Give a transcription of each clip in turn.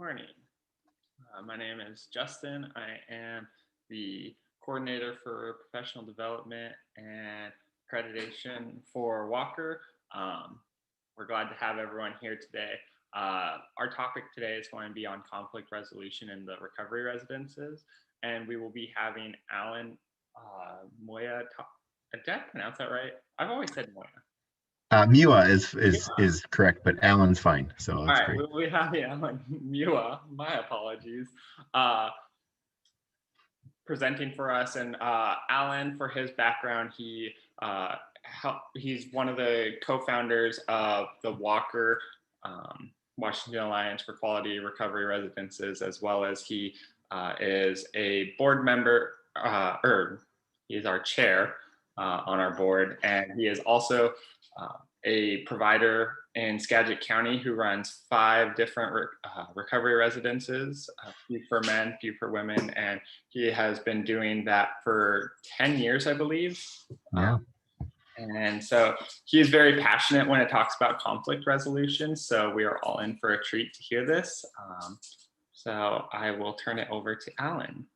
morning. My name is Justin. I am the coordinator for professional development and accreditation for WAQRR. We're glad to have everyone here today. Our topic today is going to be on conflict resolution in the recovery residences, and we will be having Alan Moya. Did I pronounce that right? I've always said Moya. Mua is correct, but Alan's fine, so that's All right, great. we have Alan Mua. My apologies. Presenting for us, and Alan, for his background, he's one of the co-founders of the WAQRR, Washington Alliance for Quality Recovery Residences, as well as he is a board member, or he is our chair on our board, and he is also a provider in Skagit County who runs 5 different recovery residences, few for men, few for women, and he has been doing that for 10 years, I believe. Yeah. And so he is very passionate when it talks about conflict resolution, so we are all in for a treat to hear this. So I will turn it over to Alan.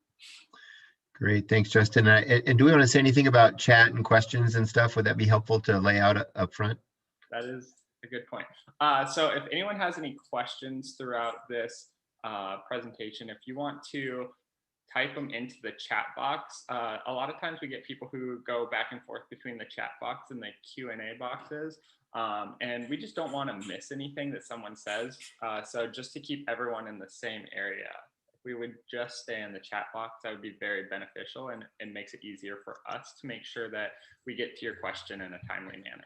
Great, thanks, Justin. And do we want to say anything about chat and questions and stuff? Would that be helpful to lay out up front? That is a good point. So if anyone has any questions throughout this presentation, if you want to type them into the chat box. A lot of times we get people who go back and forth between the chat box and the Q&A boxes. And we just don't want to miss anything that someone says. So just to keep everyone in the same area, if we would just stay in the chat box, that would be very beneficial, and it makes it easier for us to make sure that we get to your question in a timely manner.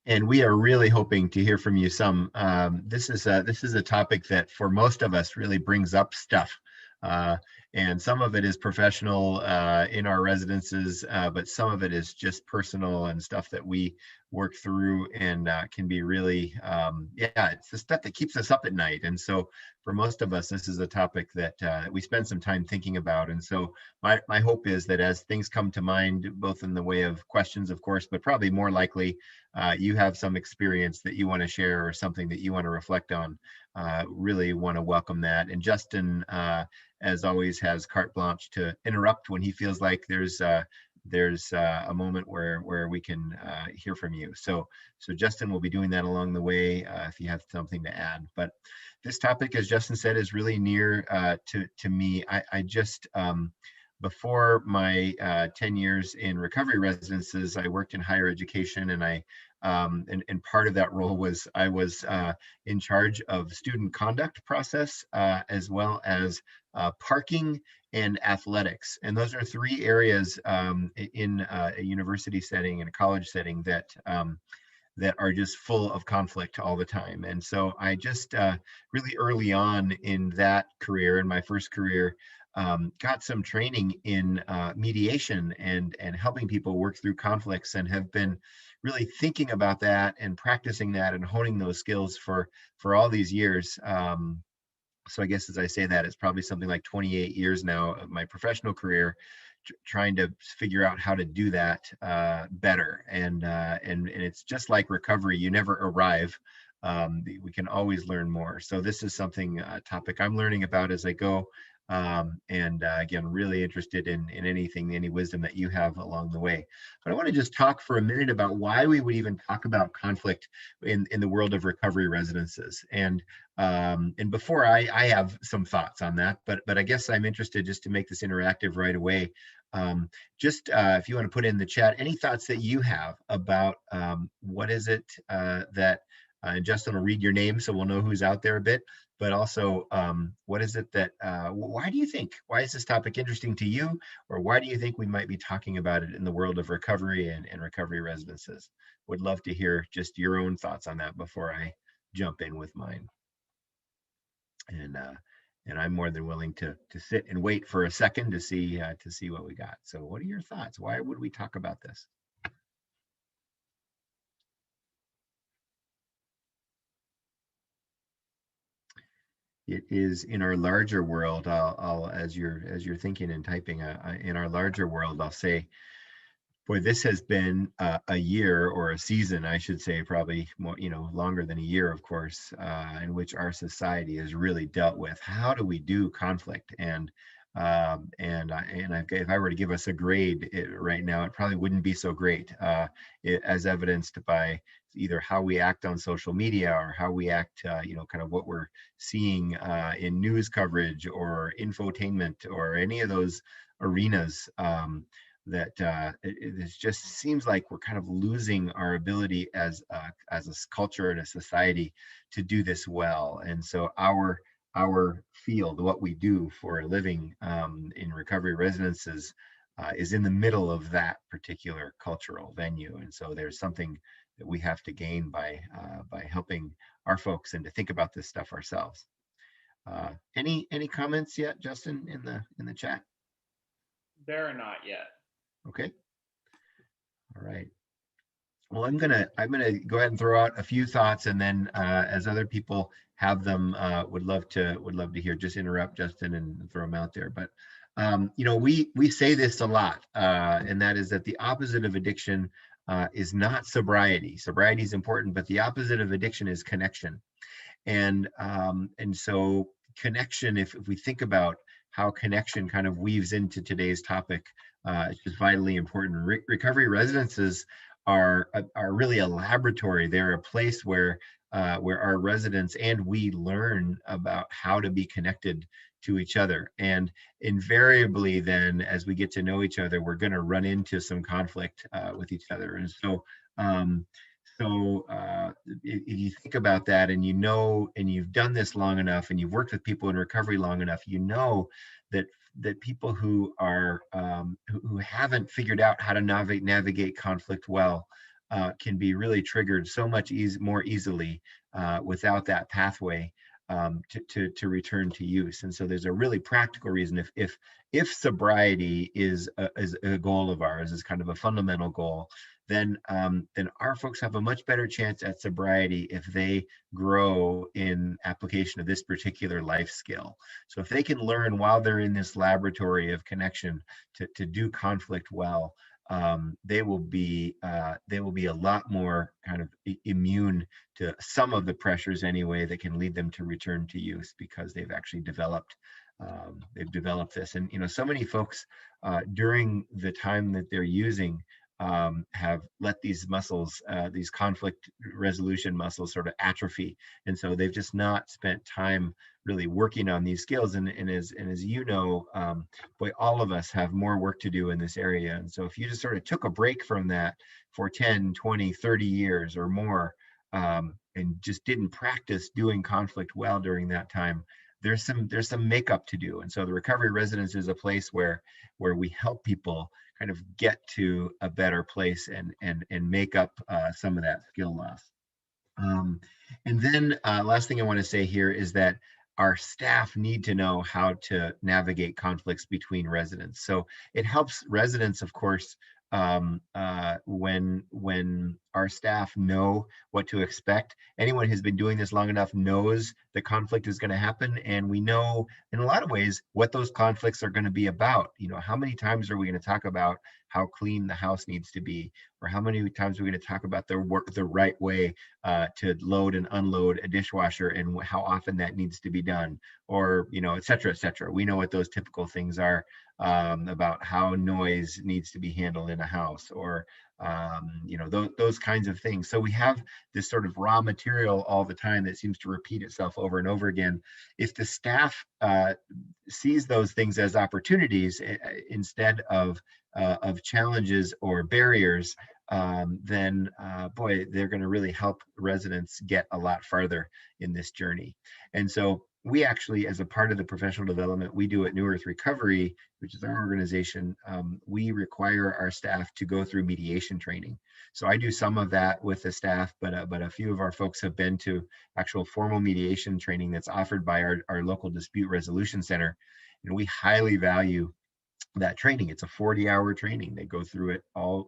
And we are really hoping to hear from you some. This is a topic that for most of us really brings up stuff. And some of it is professional in our residences, but some of it is just personal and stuff that we work through, and can be really, it's the stuff that keeps us up at night. And so for most of us, this is a topic that we spend some time thinking about. And so my hope is that as things come to mind, both in the way of questions, of course, but probably more likely, you have some experience that you want to share or something that you want to reflect on. Really want to welcome that. And Justin, as always, has carte blanche to interrupt when he feels like there's a moment where we can hear from you. So Justin will be doing that along the way if you have something to add. But this topic, as Justin said, is really near to me. I just before my 10 years in recovery residences, I worked in higher education, and and part of that role was I was in charge of student conduct process, as well as parking and athletics. And those are 3 areas in a university setting and a college setting that are just full of conflict all the time. And so I just really early on in that career, in my first career, got some training in mediation and helping people work through conflicts, and have been really thinking about that and practicing that and honing those skills for all these years. So I guess as I say that, it's probably something like 28 years now of my professional career, trying to figure out how to do that better. And it's just like recovery, you never arrive. We can always learn more. So this is something, a topic I'm learning about as I go. Again, really interested in anything, any wisdom that you have along the way. But I want to just talk for a minute about why we would even talk about conflict in the world of recovery residences. And before I have some thoughts on that, but I guess I'm interested, just to make this interactive right away. If you want to put in the chat any thoughts that you have about what is it that and Justin will read your name so we'll know who's out there a bit, but also what is it that, why is this topic interesting to you? Or why do you think we might be talking about it in the world of recovery and recovery residences? Would love to hear just your own thoughts on that before I jump in with mine. And I'm more than willing to sit and wait for a second to see what we got. So what are your thoughts? Why would we talk about this? It is in our larger world. I'll as you're thinking and typing in our larger world, I'll say Boy, this has been a year, or a season, I should say, probably more, longer than a year, of course, in which our society has really dealt with how do we do conflict. If I were to give us a grade right now, it probably wouldn't be so great, as evidenced by either how we act on social media, or how we act, kind of what we're seeing in news coverage or infotainment or any of those arenas. That it just seems like we're kind of losing our ability as a culture and a society to do this well. And so our field, what we do for a living in recovery residences, is in the middle of that particular cultural venue. And so there's something that we have to gain by helping our folks and to think about this stuff ourselves. Any comments yet, Justin, in the chat? There are not yet. Okay. All right. Well, I'm gonna go ahead and throw out a few thoughts, and then as other people have them, would love to hear. Just interrupt Justin and throw them out there. But we say this a lot, and that is that the opposite of addiction is not sobriety. Sobriety is important, but the opposite of addiction is connection. And so connection, if we think about how connection kind of weaves into today's topic, it's just vitally important. Recovery residences are really a laboratory. They're a place where our residents and we learn about how to be connected to each other. And invariably, then, as we get to know each other, we're going to run into some conflict with each other. And so, if you think about that, and and you've done this long enough, and you've worked with people in recovery long enough, that people who are who haven't figured out how to navigate conflict well can be really triggered so much more easily without that pathway to return to use. And so there's a really practical reason. If sobriety is a goal of ours, is kind of a fundamental goal, then our folks have a much better chance at sobriety if they grow in application of this particular life skill. So if they can learn while they're in this laboratory of connection to do conflict well, they will be a lot more kind of immune to some of the pressures anyway that can lead them to return to use, because they've actually developed this. And so many folks during the time that they're using have let these muscles, these conflict resolution muscles, sort of atrophy, and so they've just not spent time really working on these skills. And as boy, all of us have more work to do in this area. And so if you just sort of took a break from that for 10, 20, 30 years or more, and just didn't practice doing conflict well during that time, there's some makeup to do. And so the recovery residence is a place where we help people kind of get to a better place and make up some of that skill loss. And then last thing I want to say here is that our staff need to know how to navigate conflicts between residents. So it helps residents, of course, when our staff know what to expect. Anyone who's been doing this long enough knows that conflict is going to happen, and we know in a lot of ways what those conflicts are going to be about. How many times are we going to talk about how clean the house needs to be, or how many times are we going to talk about the right way to load and unload a dishwasher, and how often that needs to be done, or et cetera, et cetera. We know what those typical things are about how noise needs to be handled in a house, or those kinds of things. So we have this sort of raw material all the time that seems to repeat itself over and over again. If the staff sees those things as opportunities instead of challenges or barriers, then boy, they're going to really help residents get a lot farther in this journey. And so we actually, as a part of the professional development we do at New Earth Recovery, which is our organization, we require our staff to go through mediation training. So I do some of that with the staff, but a few of our folks have been to actual formal mediation training that's offered by our local dispute resolution center. And we highly value that training. It's a 40-hour training. They go through it all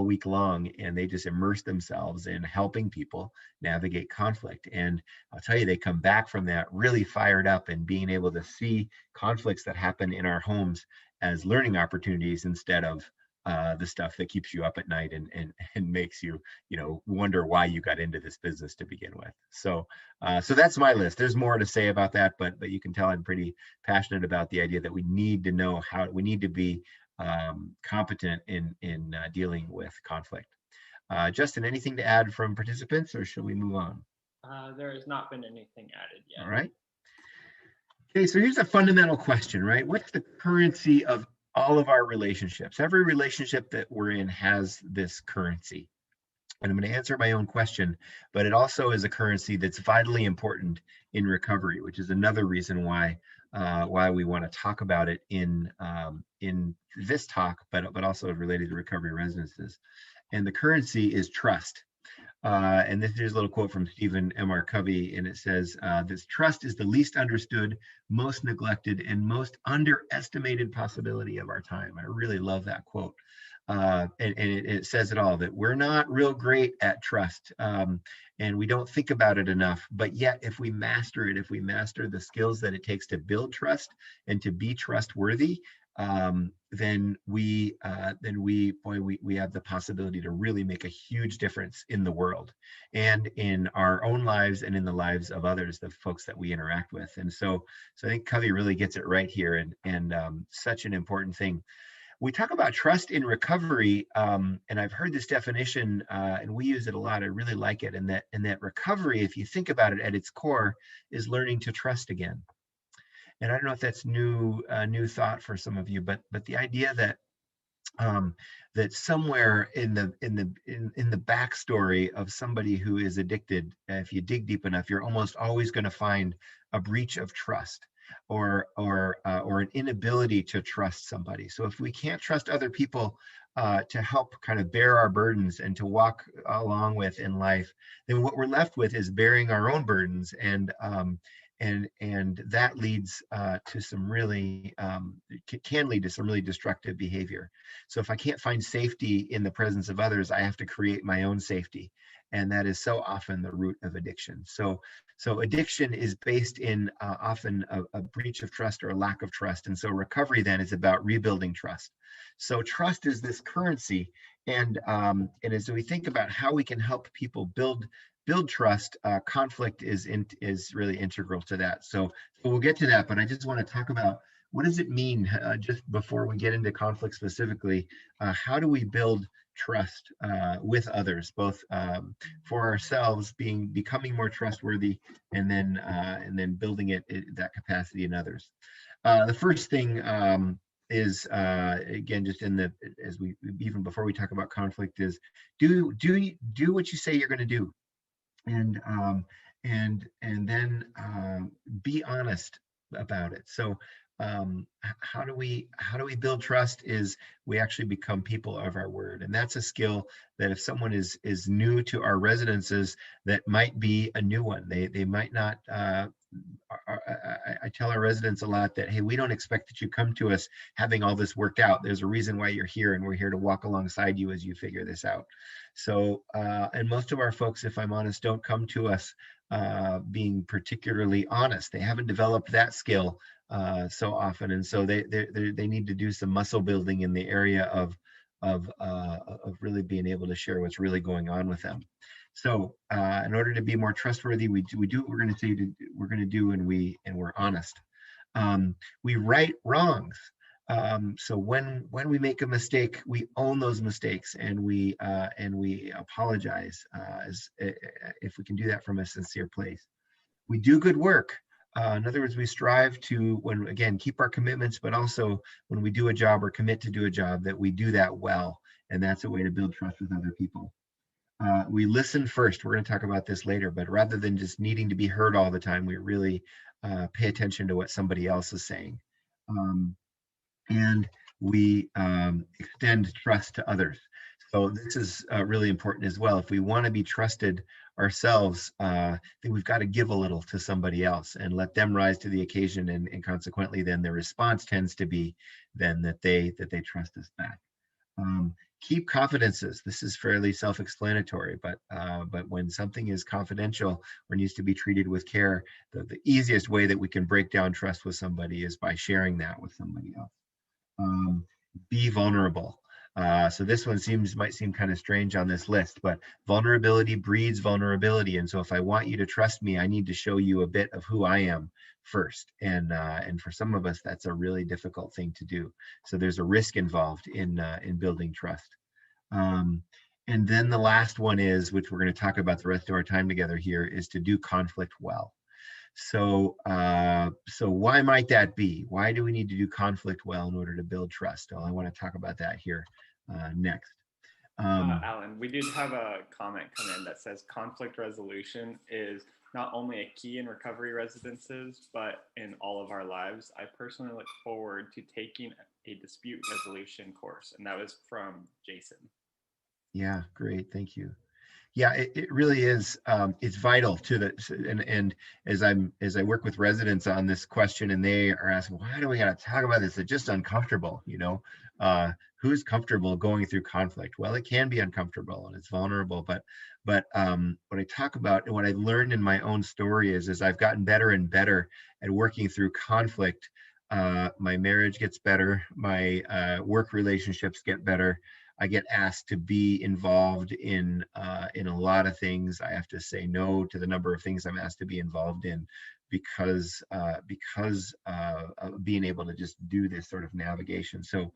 week long, and they just immerse themselves in helping people navigate conflict. And I'll tell you, they come back from that really fired up and being able to see conflicts that happen in our homes as learning opportunities instead of the stuff that keeps you up at night and makes you, wonder why you got into this business to begin with. So so that's my list. There's more to say about that, but you can tell I'm pretty passionate about the idea that we need to know we need to be competent in dealing with conflict. Justin, anything to add from participants, or should we move on? There has not been anything added yet. All right. Okay, so here's a fundamental question, right? What's the currency of all of our relationships? Every relationship that we're in has this currency. And I'm going to answer my own question, but it also is a currency that's vitally important in recovery, which is another reason why we want to talk about it in this talk, but also related to recovery residences. And the currency is trust. And here's a little quote from Stephen M.R. Covey, and it says, this trust is the least understood, most neglected, and most underestimated possibility of our time. I really love that quote. And it says it all, that we're not real great at trust, and we don't think about it enough. But yet, if we master it, if we master the skills that it takes to build trust and to be trustworthy, then we have the possibility to really make a huge difference in the world and in our own lives and in the lives of others, the folks that we interact with. And so I think Covey really gets it right here, and such an important thing. We talk about trust in recovery, and I've heard this definition, and we use it a lot. I really like it, and that recovery, if you think about it at its core, is learning to trust again. And I don't know if that's new thought for some of you, but the idea that that somewhere in the backstory of somebody who is addicted, if you dig deep enough, you're almost always going to find a breach of trust or an inability to trust somebody. So if we can't trust other people to help kind of bear our burdens and to walk along with in life, then what we're left with is bearing our own burdens, and that leads to some really can lead to some really destructive behavior. So if I can't find safety in the presence of others, I have to create my own safety, and that is so often the root of addiction. So addiction is based in often a breach of trust or a lack of trust, and so recovery then is about rebuilding trust. So trust is this currency, and as we think about how we can help people build trust, conflict is really integral to that. So we'll get to that, but I just want to talk about what does it mean, just before we get into conflict specifically, how do we build trust with others, both for ourselves, becoming more trustworthy, and then building that capacity in others. The first thing is again, just as we even before we talk about conflict, is do what you say you're going to do. And then be honest about it. So how do we build trust? Is we actually become people of our word, and that's a skill that if someone is new to our residences, that might be a new one. They might not. I tell our residents a lot that, hey, we don't expect that you come to us having all this worked out. There's a reason why you're here, and we're here to walk alongside you as you figure this out. So, and most of our folks, if I'm honest, don't come to us being particularly honest. They haven't developed that skill so often, and so they need to do some muscle building in the area of really being able to share what's really going on with them. So in order to be more trustworthy, we do what we're going to say we're going to do, and we're honest. We right wrongs. So when we make a mistake, we own those mistakes, and we apologize if we can do that from a sincere place. We do good work. In other words, we strive to, keep our commitments, but also when we do a job or commit to do a job, that we do that well, and that's a way to build trust with other people. We listen first. We're going to talk about this later, but rather than just needing to be heard all the time, we really pay attention to what somebody else is saying. And we extend trust to others. So this is really important as well. If we want to be trusted ourselves, then we've got to give a little to somebody else and let them rise to the occasion, and consequently then the response tends to be then that they trust us back. Keep confidences. This is fairly self-explanatory, but when something is confidential or needs to be treated with care, the easiest way that we can break down trust with somebody is by sharing that with somebody else. Be vulnerable. So this one might seem kind of strange on this list, but vulnerability breeds vulnerability. And so if I want you to trust me, I need to show you a bit of who I am first. And for some of us, that's a really difficult thing to do. So there's a risk involved in building trust. Um, and then the last one is, which we're going to talk about the rest of our time together here, is to do conflict well. So, so why might that be? Why do we need to do conflict well in order to build trust? Well, I want to talk about that here next. Alan, we did have a comment come in that says conflict resolution is not only a key in recovery residences, but in all of our lives. I personally look forward to taking a dispute resolution course, and that was from Jason. Yeah, great, thank you. Yeah, it really is. It's vital to the and as I work with residents on this question, and they are asking, why do we got to talk about this? It's just uncomfortable, you know. Who's comfortable going through conflict? Well, it can be uncomfortable and it's vulnerable, but what I talk about and what I learned in my own story is as I've gotten better and better at working through conflict, my marriage gets better, my work relationships get better. I get asked to be involved in a lot of things. I have to say no to the number of things I'm asked to be involved in because of being able to just do this sort of navigation. So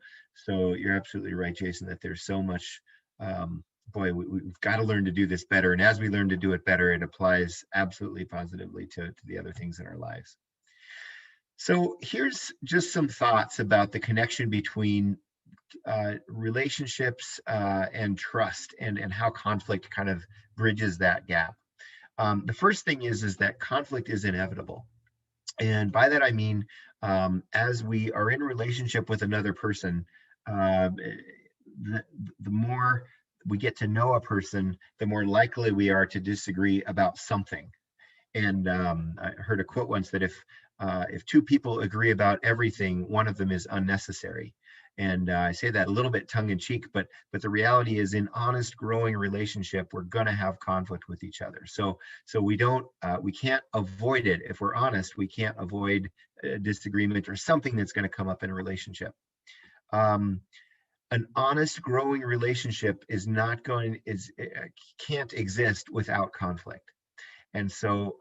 you're absolutely right, Jason, that there's so much. Boy, we've got to learn to do this better, and as we learn to do it better, it applies absolutely positively to the other things in our lives. So here's just some thoughts about the connection between relationships and trust, and how conflict kind of bridges that gap. The first thing is that conflict is inevitable. And by that I mean, as we are in a relationship with another person, the more we get to know a person, the more likely we are to disagree about something. And I heard a quote once that if two people agree about everything, one of them is unnecessary. And I say that a little bit tongue in cheek, but the reality is, in honest, growing relationship, we're going to have conflict with each other. So we can't avoid it. If we're honest, we can't avoid a disagreement or something that's going to come up in a relationship. An honest, growing relationship can't exist without conflict. And so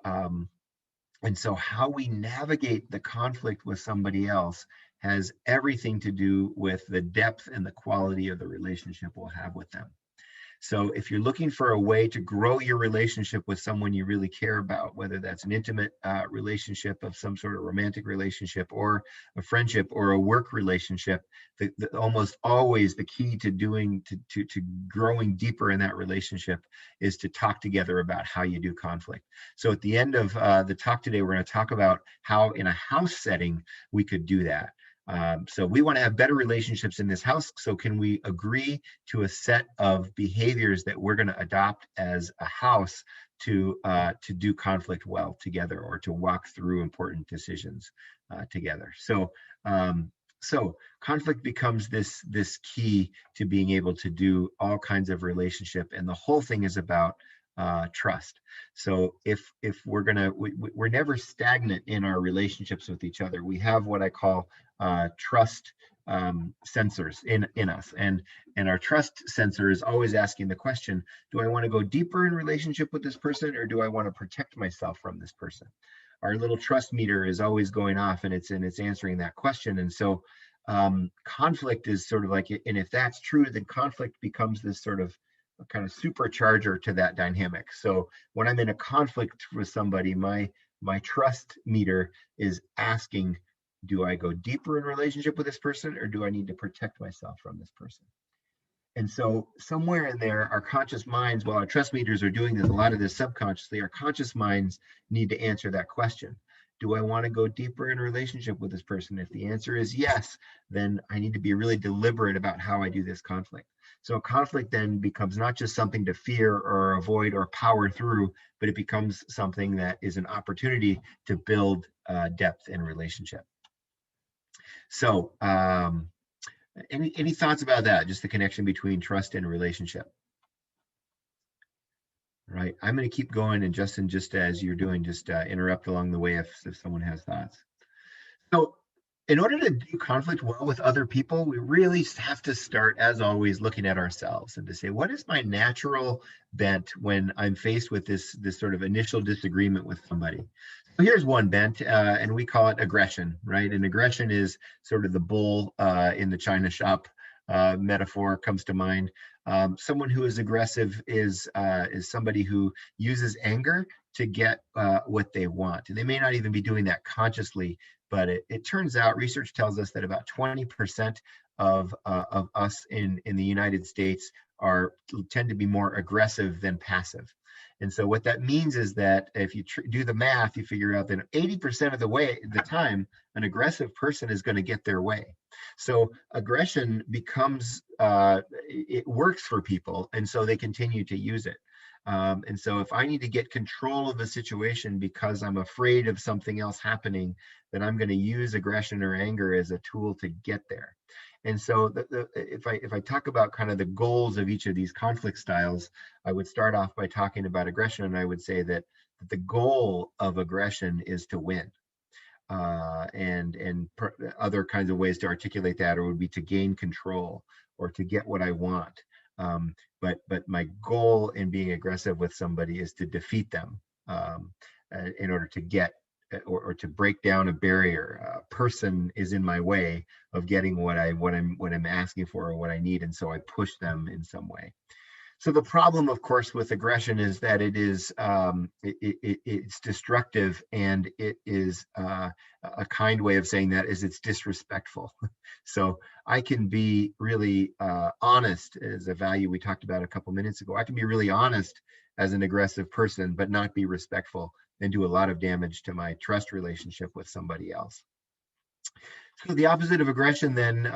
how we navigate the conflict with somebody else has everything to do with the depth and the quality of the relationship we'll have with them. So if you're looking for a way to grow your relationship with someone you really care about, whether that's an intimate relationship of some sort of romantic relationship, or a friendship, or a work relationship, almost always the key to growing deeper in that relationship is to talk together about how you do conflict. So at the end of the talk today, we're going to talk about how in a house setting we could do that. So we want to have better relationships in this house. So can we agree to a set of behaviors that we're going to adopt as a house to do conflict well together, or to walk through important decisions together? So conflict becomes this key to being able to do all kinds of relationship, and the whole thing is about trust. So if we're never stagnant in our relationships with each other. We have what I call trust sensors in us, and our trust sensor is always asking the question, do I want to go deeper in relationship with this person, or do I want to protect myself from this person? Our little trust meter is always going off, and it's answering that question. And so conflict is sort of like, and if that's true, then conflict becomes this sort of a kind of supercharger to that dynamic. So when I'm in a conflict with somebody, my trust meter is asking, do I go deeper in relationship with this person, or do I need to protect myself from this person? And so somewhere in there, our conscious minds, while our trust meters are doing a lot of this subconsciously, our conscious minds need to answer that question. Do I want to go deeper in a relationship with this person? If the answer is yes, then I need to be really deliberate about how I do this conflict. So conflict then becomes not just something to fear or avoid or power through, but it becomes something that is an opportunity to build depth in relationship. So any thoughts about that? Just the connection between trust and relationship. Right. I'm going to keep going, and Justin, just as you're doing, just interrupt along the way if someone has thoughts. So In order to do conflict well with other people, we really have to start, as always, looking at ourselves and to say, what is my natural bent when I'm faced with this sort of initial disagreement with somebody? So here's one bent, and we call it aggression, right? And aggression is sort of the bull in the china shop metaphor comes to mind. Someone who is aggressive is somebody who uses anger to get what they want. And they may not even be doing that consciously, but it turns out research tells us that about 20% of us in the United States tend to be more aggressive than passive. And so what that means is that if you do the math, you figure out that 80% of the time, an aggressive person is going to get their way. So aggression becomes, it works for people, and so they continue to use it. And so if I need to get control of the situation because I'm afraid of something else happening, then I'm going to use aggression or anger as a tool to get there. And so if I talk about kind of the goals of each of these conflict styles, I would start off by talking about aggression, and I would say that the goal of aggression is to win. And other kinds of ways to articulate that would be to gain control or to get what I want. But my goal in being aggressive with somebody is to defeat them in order to get or to break down a barrier. A person is in my way of getting what I'm asking for or what I need, and so I push them in some way. So the problem, of course, with aggression is that it's destructive, and it is a kind way of saying that is it's disrespectful. So I can be really honest, as a value we talked about a couple minutes ago. I can be really honest as an aggressive person, but not be respectful and do a lot of damage to my trust relationship with somebody else. So the opposite of aggression then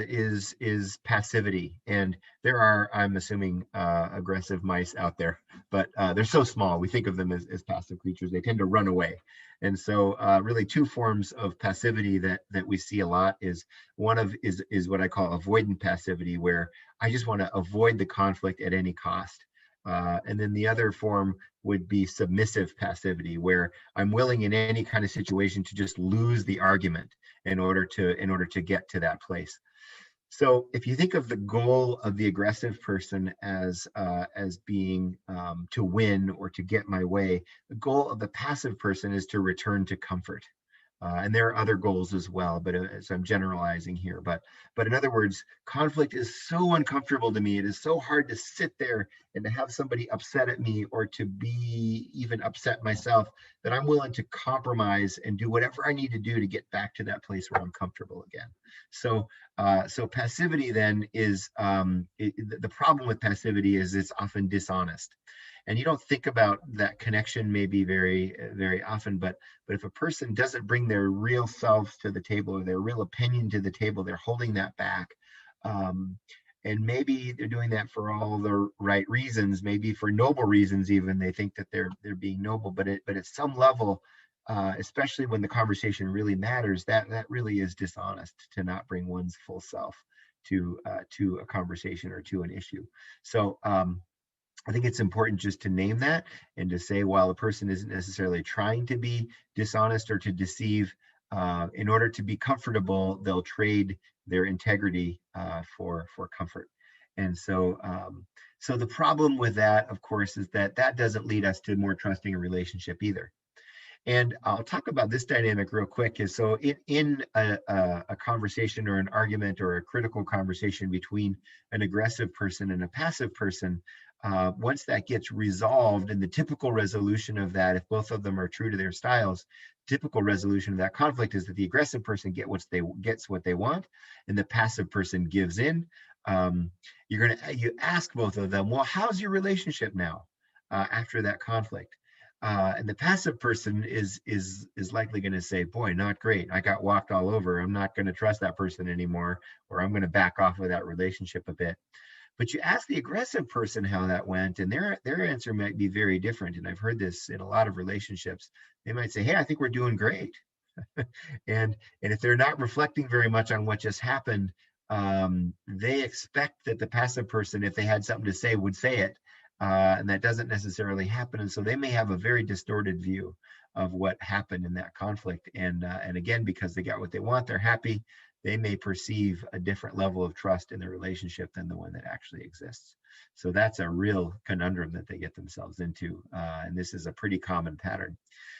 is passivity, and there are, I'm assuming, aggressive mice out there, but they're so small. We think of them as passive creatures. They tend to run away, and so really two forms of passivity that we see a lot is is what I call avoidant passivity, where I just want to avoid the conflict at any cost. And then the other form would be submissive passivity, where I'm willing in any kind of situation to just lose the argument in order to get to that place. So if you think of the goal of the aggressive person as being to win or to get my way, the goal of the passive person is to return to comfort. And there are other goals as well, but so I'm generalizing here. But in other words, conflict is so uncomfortable to me. It is so hard to sit there and to have somebody upset at me or to be even upset myself that I'm willing to compromise and do whatever I need to do to get back to that place where I'm comfortable again. So passivity then is the problem with passivity is it's often dishonest. And you don't think about that connection maybe very, very often, but if a person doesn't bring their real selves to the table or their real opinion to the table, they're holding that back. And maybe they're doing that for all the right reasons, maybe for noble reasons even. They think that they're being noble, but at some level, especially when the conversation really matters, that really is dishonest to not bring one's full self to a conversation or to an issue. So I think it's important just to name that and to say, while a person isn't necessarily trying to be dishonest or to deceive, in order to be comfortable, they'll trade their integrity for comfort. And so, so the problem with that, of course, is that doesn't lead us to more trusting a relationship either. And I'll talk about this dynamic real quick. Is so in a conversation or an argument or a critical conversation between an aggressive person and a passive person, once that gets resolved, and the typical resolution of that, if both of them are true to their styles, typical resolution of that conflict is that the aggressive person gets what they want, and the passive person gives in. You ask both of them, well, how's your relationship now after that conflict? And the passive person is likely going to say, boy, not great. I got walked all over. I'm not going to trust that person anymore, or I'm going to back off of that relationship a bit. But you ask the aggressive person how that went, and their answer might be very different. And I've heard this in a lot of relationships. They might say, hey, I think we're doing great. and if they're not reflecting very much on what just happened, they expect that the passive person, if they had something to say, would say it. and that doesn't necessarily happen. And so they may have a very distorted view of what happened in that conflict. And again, because they got what they want, they're happy. They may perceive a different level of trust in the relationship than the one that actually exists. So that's a real conundrum that they get themselves into. And this is a pretty common pattern.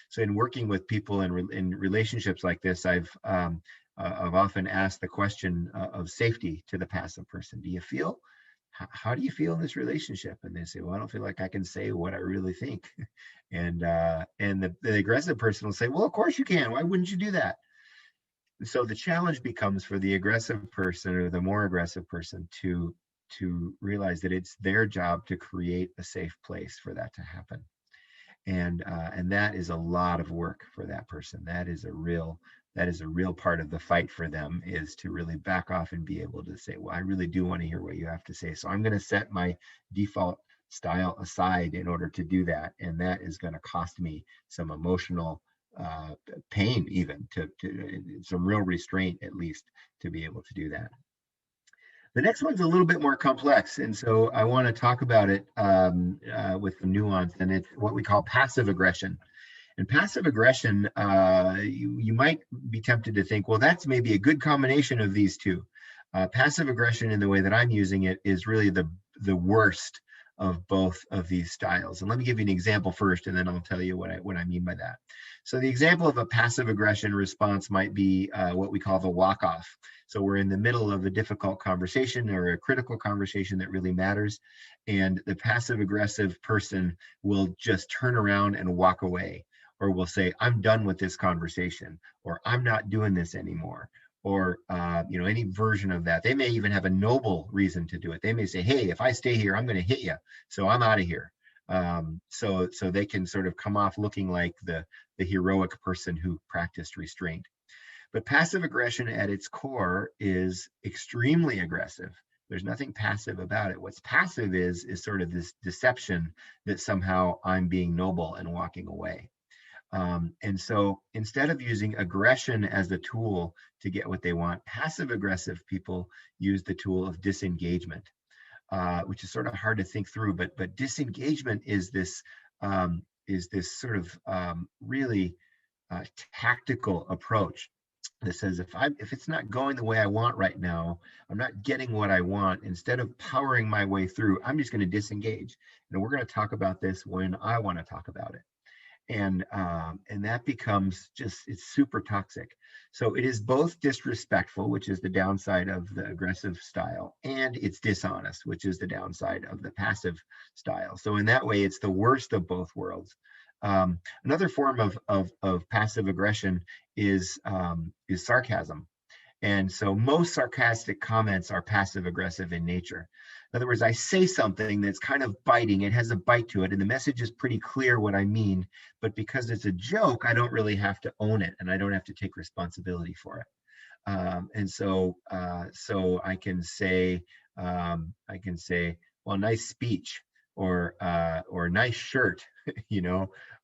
So in working with people in relationships like this, I've often asked the question of safety to the passive person. Do you feel, how do you feel in this relationship? And they say, well, I don't feel like I can say what I really think. And the aggressive person will say, well, of course you can. Why wouldn't you do that? So the challenge becomes for the aggressive person or the more aggressive person to realize that it's their job to create a safe place for that to happen. And that is a lot of work for that person. That is a real part of the fight for them, is to really back off and be able to say, well, I really do want to hear what you have to say, so I'm going to set my default style aside in order to do that. And that is going to cost me some emotional pain, even to some real restraint, at least, to be able to do that. The next one's a little bit more complex, and so I want to talk about it with some nuance, and it's what we call passive aggression. And passive aggression, you might be tempted to think, well, that's maybe a good combination of these two. Passive aggression, in the way that I'm using it, is really the worst of both of these styles. And let me give you an example first, and then I'll tell you what I mean by that. So the example of a passive aggression response might be what we call the walk-off. So we're in the middle of a difficult conversation or a critical conversation that really matters, and the passive aggressive person will just turn around and walk away, or will say, I'm done with this conversation, or I'm not doing this anymore, or any version of that. They may even have a noble reason to do it. They may say, hey, if I stay here, I'm going to hit you, so I'm out of here. So they can sort of come off looking like the heroic person who practiced restraint. But passive aggression at its core is extremely aggressive. There's nothing passive about it. What's passive is sort of this deception that somehow I'm being noble and walking away. And so instead of using aggression as the tool to get what they want, passive aggressive people use the tool of disengagement, which is sort of hard to think through. But disengagement is this sort of really tactical approach that says, if it's not going the way I want right now, I'm not getting what I want. Instead of powering my way through, I'm just going to disengage. And we're going to talk about this when I want to talk about it. And that becomes it's super toxic. So it is both disrespectful, which is the downside of the aggressive style, and it's dishonest, which is the downside of the passive style. So in that way, it's the worst of both worlds. Another form of passive aggression is sarcasm. And so most sarcastic comments are passive aggressive in nature. In other words, I say something that's kind of biting, it has a bite to it, and the message is pretty clear what I mean, but because it's a joke, I don't really have to own it, and I don't have to take responsibility for it. And so I can say, well, nice speech, or nice shirt,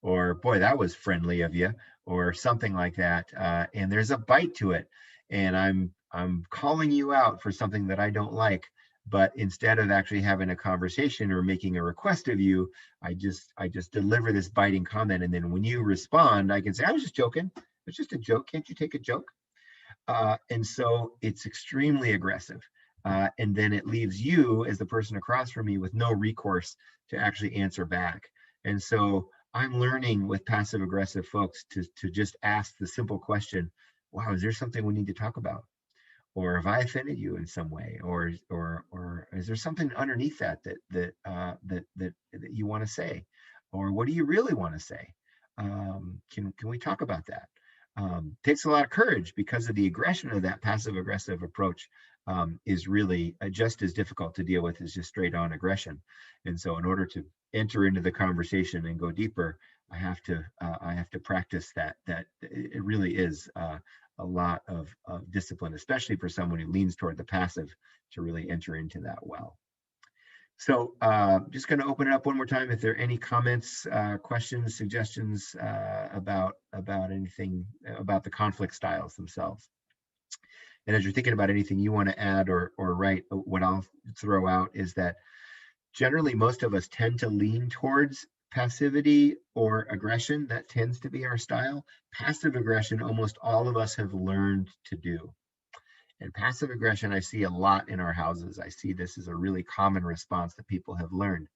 or boy, that was friendly of you, or something like that. And there's a bite to it, and I'm calling you out for something that I don't like. But instead of actually having a conversation or making a request of you, I just deliver this biting comment, and then when you respond, I can say, I was just joking. It's just a joke. Can't you take a joke? And so it's extremely aggressive. And then it leaves you, as the person across from me, with no recourse to actually answer back. And so I'm learning with passive aggressive folks to just ask the simple question, wow, is there something we need to talk about? Or have I offended you in some way? Or is there something underneath that you want to say? Or what do you really want to say? Can we talk about that? Takes a lot of courage, because of the aggression of that passive aggressive approach is really just as difficult to deal with as just straight on aggression. And so in order to enter into the conversation and go deeper, I have to practice that it really is a lot of discipline, especially for someone who leans toward the passive, to really enter into that well. So just going to open it up one more time. If there are any comments, questions, suggestions about anything about the conflict styles themselves. And as you're thinking about anything you want to add or write, what I'll throw out is that Generally, most of us tend to lean towards passivity or aggression. That tends to be our style. Passive aggression, almost all of us have learned to do. And passive aggression, I see a lot in our houses. I see this as a really common response that people have learned.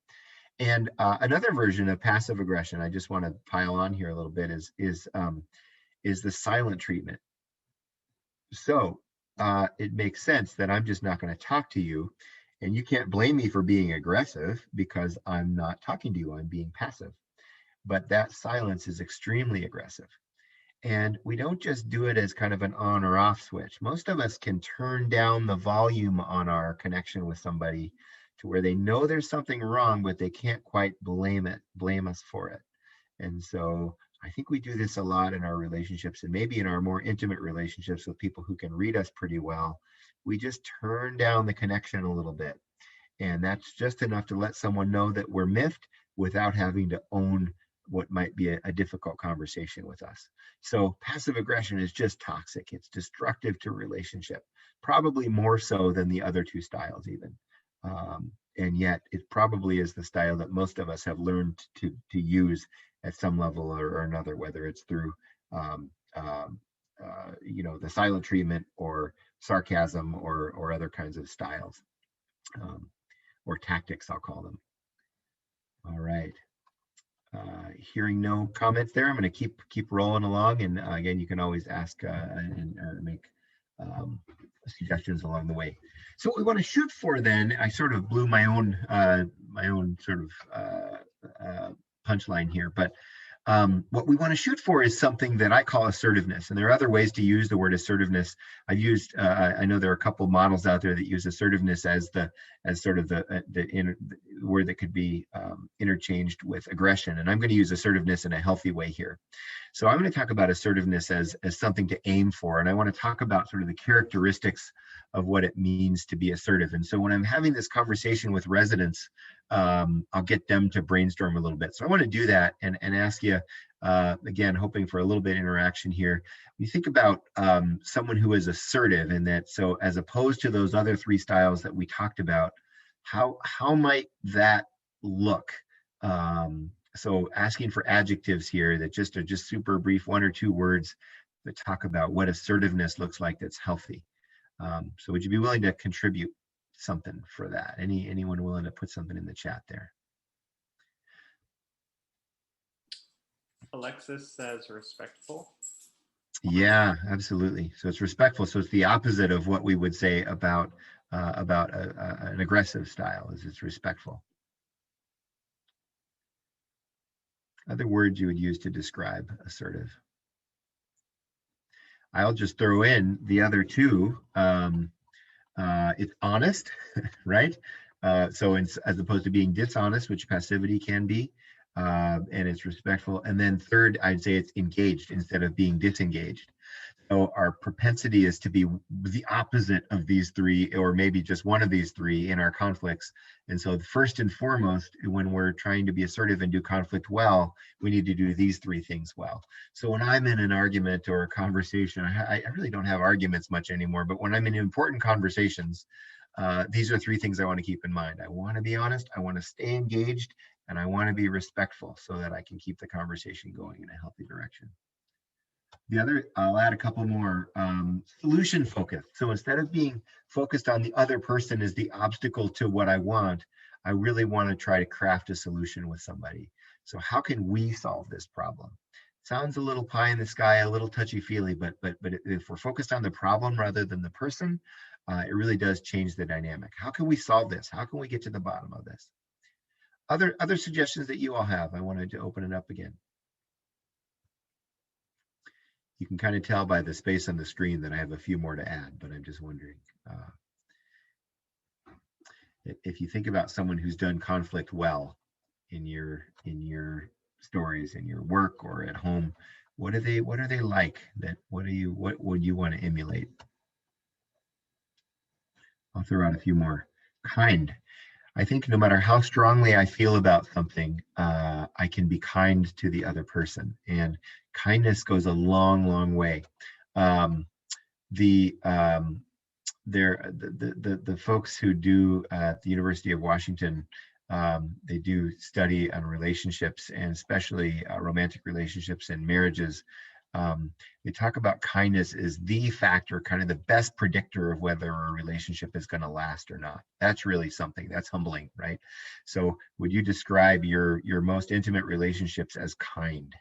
And another version of passive aggression, I just want to pile on here a little bit, is the silent treatment. So it makes sense that I'm just not going to talk to you, and you can't blame me for being aggressive because I'm not talking to you. I'm being passive. But that silence is extremely aggressive. And we don't just do it as kind of an on or off switch. Most of us can turn down the volume on our connection with somebody to where they know there's something wrong, but they can't quite blame us for it. And so I think we do this a lot in our relationships, and maybe in our more intimate relationships with people who can read us pretty well. We just turn down the connection a little bit. And that's just enough to let someone know that we're miffed without having to own what might be a difficult conversation with us. So passive aggression is just toxic. It's destructive to relationship, probably more so than the other two styles even. And yet it probably is the style that most of us have learned to use at some level or another, whether it's through the silent treatment or sarcasm or other kinds of styles. Or tactics, I'll call them. All right. Hearing no comments there, I'm going to keep rolling along. And again, you can always ask and make suggestions along the way. So what we want to shoot for then, I sort of blew my own sort of punchline here, but what we want to shoot for is something that I call assertiveness. And there are other ways to use the word assertiveness. I've used, I know there are a couple models out there that use assertiveness as sort of the word that could be interchanged with aggression. And I'm going to use assertiveness in a healthy way here. So I'm going to talk about assertiveness as something to aim for. And I want to talk about sort of the characteristics of what it means to be assertive. And so when I'm having this conversation with residents, I'll get them to brainstorm a little bit. So I want to do that and ask you, again, hoping for a little bit of interaction here. When you think about someone who is assertive, and that, so as opposed to those other three styles that we talked about, how might that look? So asking for adjectives here that are just super brief, 1 or 2 words that talk about what assertiveness looks like that's healthy. So would you be willing to contribute something for that? Anyone willing to put something in the chat there? Alexis says respectful. Yeah, absolutely. So it's respectful. So it's the opposite of what we would say about an aggressive style. Is it's respectful. Other words you would use to describe assertive. I'll just throw in the other two. It's honest, right? So as opposed to being dishonest, which passivity can be, and it's respectful. And then third, I'd say it's engaged instead of being disengaged. So our propensity is to be the opposite of these three, or maybe just one of these three in our conflicts. And so first and foremost, when we're trying to be assertive and do conflict well, we need to do these three things well. So when I'm in an argument or a conversation, I really don't have arguments much anymore, but when I'm in important conversations, these are three things I want to keep in mind. I want to be honest, I want to stay engaged, and I want to be respectful so that I can keep the conversation going in a healthy direction. The other, I'll add a couple more, solution focused. So instead of being focused on the other person as the obstacle to what I want, I really want to try to craft a solution with somebody. So how can we solve this problem? Sounds a little pie in the sky, a little touchy-feely, but if we're focused on the problem rather than the person, it really does change the dynamic. How can we solve this? How can we get to the bottom of this? Other suggestions that you all have, I wanted to open it up again. You can kind of tell by the space on the screen that I have a few more to add, but I'm just wondering. If you think about someone who's done conflict well in your stories, in your work or at home, what are they like? What would you want to emulate? I'll throw out a few more. Kind. I think no matter how strongly I feel about something, I can be kind to the other person, and kindness goes a long way. The folks who do at the University of Washington They do study on relationships, and especially romantic relationships and marriages. They talk about kindness is the factor, kind of the best predictor of whether a relationship is going to last or not. That's really something that's humbling, right? So would you describe your most intimate relationships as kind?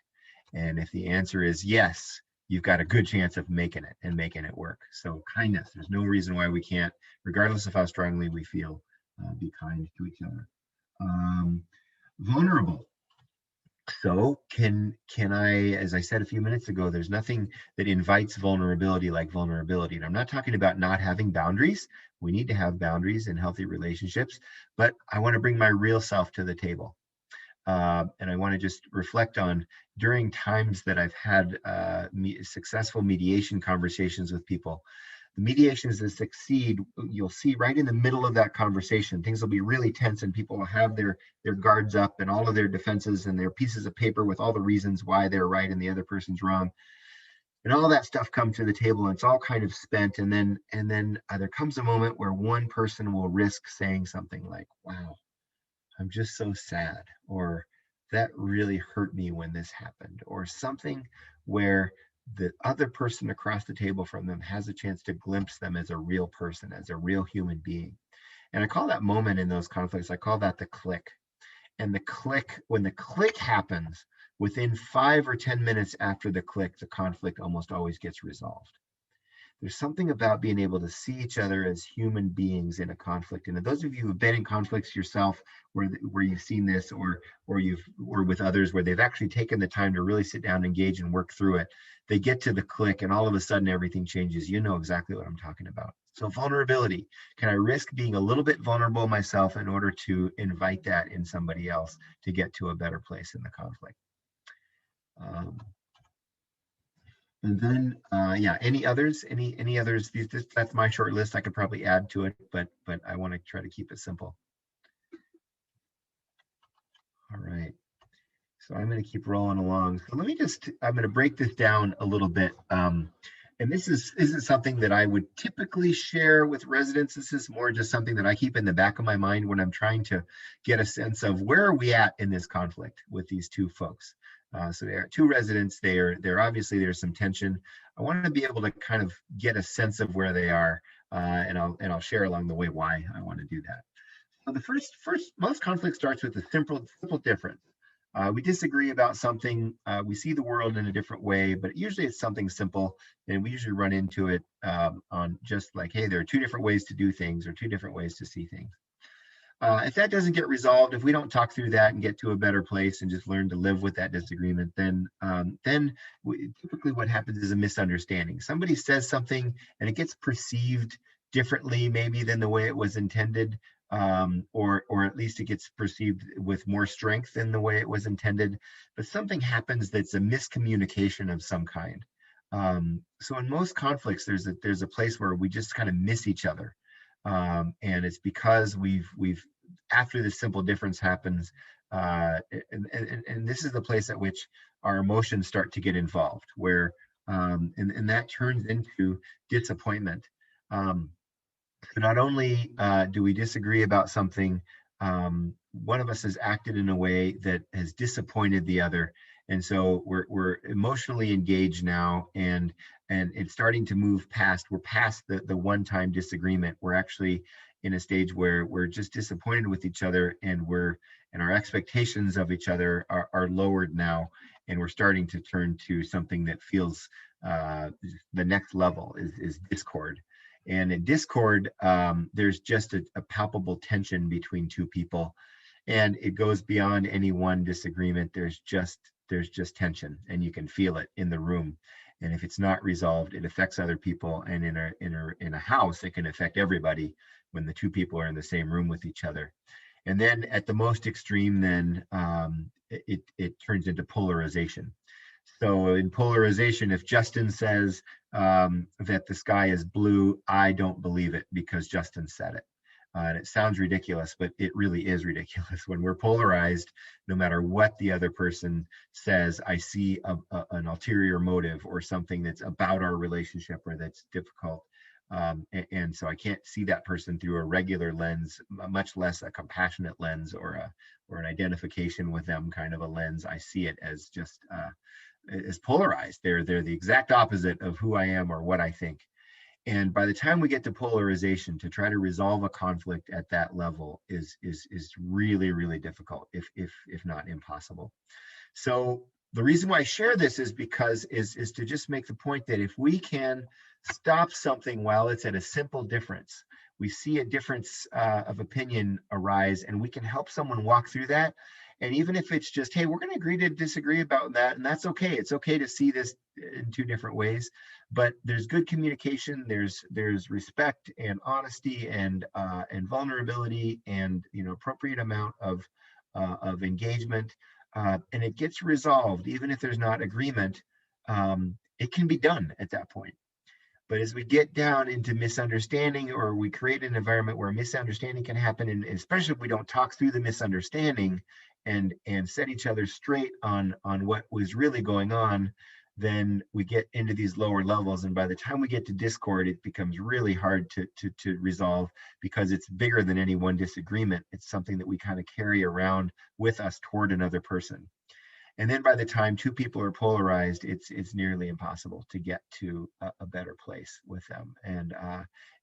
And if the answer is yes, you've got a good chance of making it and making it work. So kindness, there's no reason why we can't, regardless of how strongly we feel, be kind to each other. Vulnerable. So can I, as I said a few minutes ago, there's nothing that invites vulnerability like vulnerability. And I'm not talking about not having boundaries. We need to have boundaries in healthy relationships, but I want to bring my real self to the table. And I want to just reflect on during times that I've had successful mediation conversations with people. The mediations that succeed, you'll see right in the middle of that conversation, things will be really tense and people will have their guards up and all of their defenses and their pieces of paper with all the reasons why they're right and the other person's wrong. And all that stuff comes to the table and it's all kind of spent. And then there comes a moment where one person will risk saying something like, wow, I'm just so sad, or that really hurt me when this happened, or something where the other person across the table from them has a chance to glimpse them as a real person, as a real human being. And I call that moment in those conflicts, I call that the click. And the click, when the click happens, within 5 or 10 minutes after the click, the conflict almost always gets resolved. There's something about being able to see each other as human beings in a conflict. And those of you who've been in conflicts yourself, where you've seen this, or with others, where they've actually taken the time to really sit down, engage, and work through it, they get to the click, and all of a sudden everything changes. You know exactly what I'm talking about. So vulnerability. Can I risk being a little bit vulnerable myself in order to invite that in somebody else to get to a better place in the conflict? And then, yeah, any others? Any others? That's my short list. I could probably add to it, but I want to try to keep it simple. All right. So I'm going to keep rolling along. So I'm going to break this down a little bit. And this isn't something that I would typically share with residents. This is more just something that I keep in the back of my mind when I'm trying to get a sense of where are we at in this conflict with these two folks. So there are two residents. They're obviously there's some tension. I want to be able to kind of get a sense of where they are, and I'll share along the way why I want to do that. So the first most conflict starts with a simple difference. We disagree about something. We see the world in a different way, but usually it's something simple, and we usually run into it on just like, hey, there are two different ways to do things or two different ways to see things. If that doesn't get resolved, if we don't talk through that and get to a better place and just learn to live with that disagreement, then typically what happens is a misunderstanding. Somebody says something and it gets perceived differently maybe than the way it was intended, or at least it gets perceived with more strength than the way it was intended. But something happens that's a miscommunication of some kind. So in most conflicts, there's a place where we just kind of miss each other. And it's because we've after this simple difference happens, and this is the place at which our emotions start to get involved, where and that turns into disappointment. So not only do we disagree about something, one of us has acted in a way that has disappointed the other, and so we're emotionally engaged now, and it's starting to move past. We're past the one-time disagreement. We're actually in a stage where we're just disappointed with each other, and our expectations of each other are lowered now, and we're starting to turn to something that feels the next level is discord. And in discord, there's just a palpable tension between two people, and it goes beyond any one disagreement. There's just tension, and you can feel it in the room. And if it's not resolved, it affects other people. And in a house, it can affect everybody when the two people are in the same room with each other. And then at the most extreme, then it turns into polarization. So in polarization, if Justin says that the sky is blue, I don't believe it because Justin said it. And it sounds ridiculous, but it really is ridiculous. When we're polarized, no matter what the other person says, I see an ulterior motive or something that's about our relationship or that's difficult. And so I can't see that person through a regular lens, much less a compassionate lens or an identification with them kind of a lens. I see it as just as polarized. They're the exact opposite of who I am or what I think. And by the time we get to polarization, to try to resolve a conflict at that level is really, really difficult, if not impossible. So the reason why I share this is because is to just make the point that if we can stop something while it's at a simple difference, we see a difference of opinion arise, and we can help someone walk through that. And even if it's just, hey, we're going to agree to disagree about that, and that's okay. It's okay to see this in two different ways, but there's good communication. There's respect and honesty and vulnerability and appropriate amount of engagement. And it gets resolved, even if there's not agreement. It can be done at that point. But as we get down into misunderstanding, or we create an environment where misunderstanding can happen, and especially if we don't talk through the misunderstanding and set each other straight on what was really going on, then we get into these lower levels. And by the time we get to discord, it becomes really hard to resolve, because it's bigger than any one disagreement. It's something that we kind of carry around with us toward another person. And then by the time two people are polarized, it's nearly impossible to get to a better place with them. And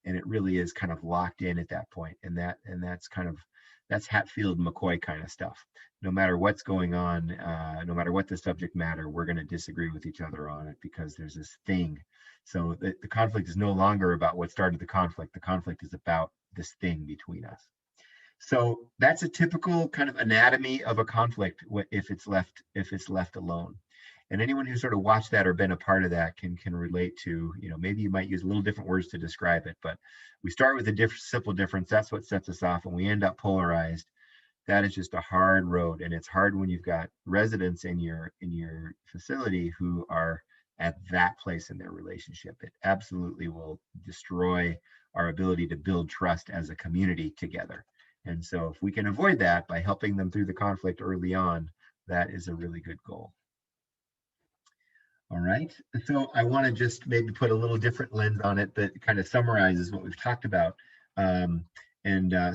it really is kind of locked in at that point. And that's Hatfield McCoy kind of stuff. No matter what's going on, no matter what the subject matter, we're going to disagree with each other on it, because there's this thing. So the conflict is no longer about what started the conflict. The conflict is about this thing between us. So that's a typical kind of anatomy of a conflict if it's left alone. And anyone who's sort of watched that or been a part of that can relate to, maybe you might use a little different words to describe it, but we start with a simple difference. That's what sets us off, and we end up polarized. That is just a hard road, and it's hard when you've got residents in your facility who are at that place in their relationship. It absolutely will destroy our ability to build trust as a community together. And so if we can avoid that by helping them through the conflict early on, that is a really good goal. All right, so I want to just maybe put a little different lens on it that kind of summarizes what we've talked about.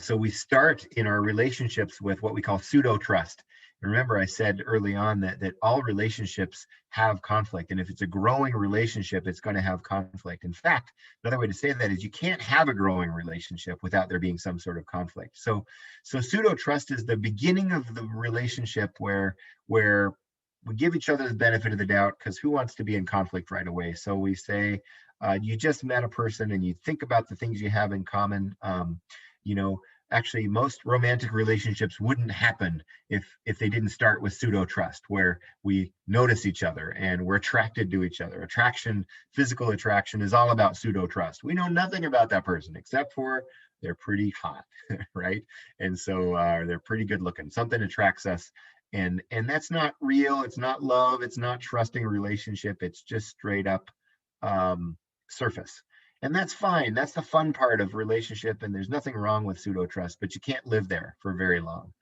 So we start in our relationships with what we call pseudotrust. And remember, I said early on that all relationships have conflict. And if it's a growing relationship, it's going to have conflict. In fact, another way to say that is you can't have a growing relationship without there being some sort of conflict. So pseudotrust is the beginning of the relationship where we give each other the benefit of the doubt, because who wants to be in conflict right away? So we say, you just met a person and you think about the things you have in common. Actually, most romantic relationships wouldn't happen if they didn't start with pseudotrust, where we notice each other and we're attracted to each other. Physical attraction is all about pseudotrust. We know nothing about that person except for they're pretty hot, right? And so they're pretty good looking. Something attracts us. And that's not real. It's not love. It's not trusting relationship. It's just straight up surface. And that's fine. That's the fun part of relationship. And there's nothing wrong with pseudotrust, but you can't live there for very long.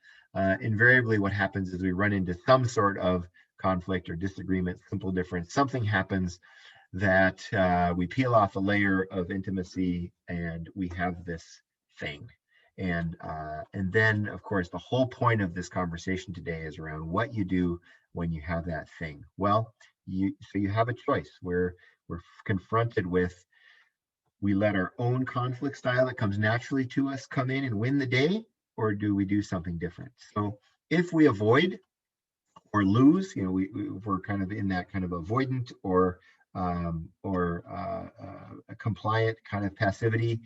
Invariably, what happens is we run into some sort of conflict or disagreement, simple difference. Something happens that we peel off a layer of intimacy, and we have this thing. And then, of course, the whole point of this conversation today is around what you do when you have that thing. Well, you have a choice. We're confronted with, we let our own conflict style that comes naturally to us come in and win the day, or do we do something different? So if we avoid or lose, we're kind of in that kind of avoidant or a compliant kind of passivity,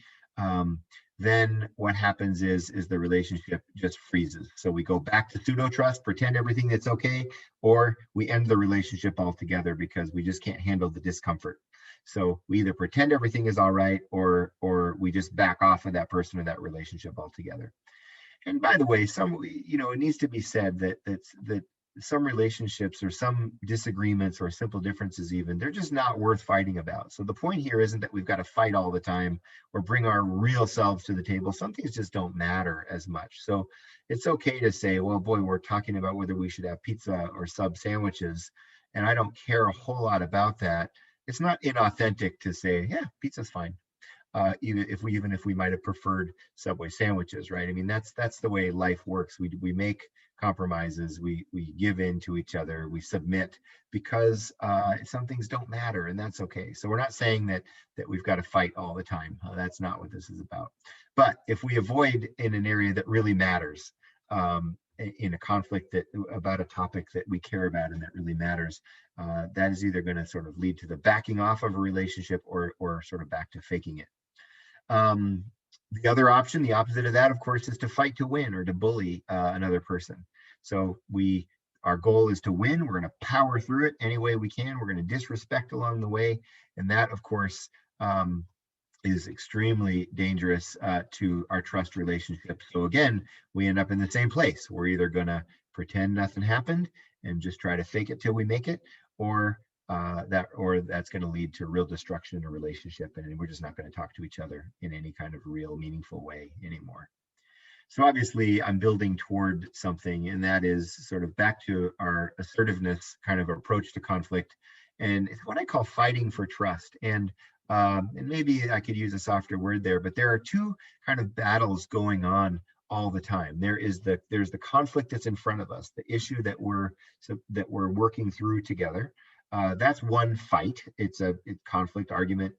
then what happens is the relationship just freezes. So we go back to pseudotrust, pretend everything that's okay, or we end the relationship altogether because we just can't handle the discomfort. So we either pretend everything is all right, or we just back off of that person or that relationship altogether. And by the way, it needs to be said that some relationships or some disagreements or simple differences, even, they're just not worth fighting about. So the point here isn't that we've got to fight all the time or bring our real selves to the table. Some things just don't matter as much. So it's okay to say, well, boy, we're talking about whether we should have pizza or sub sandwiches, and I don't care a whole lot about that. It's not inauthentic to say, yeah, pizza's fine. even if we might have preferred Subway sandwiches, right? I mean, that's the way life works. We make compromises, we give in to each other, we submit because some things don't matter, and that's okay. So we're not saying that we've got to fight all the time. That's not what this is about. But if we avoid in an area that really matters, in a conflict about a topic that we care about and that really matters, that is either going to sort of lead to the backing off of a relationship or sort of back to faking it. The other option, the opposite of that, of course, is to fight to win or to bully another person. So our goal is to win. We're going to power through it any way we can. We're going to disrespect along the way. And that, of course, is extremely dangerous to our trust relationship. So again, we end up in the same place. We're either going to pretend nothing happened and just try to fake it till we make it, or that's going to lead to real destruction in a relationship, and we're just not going to talk to each other in any kind of real meaningful way anymore. So obviously I'm building toward something, and that is sort of back to our assertiveness kind of approach to conflict, and it's what I call fighting for trust. And maybe I could use a softer word there, but there are two kind of battles going on all the time. There's the conflict that's in front of us, the issue that we're working through together. That's one fight. It's conflict, argument,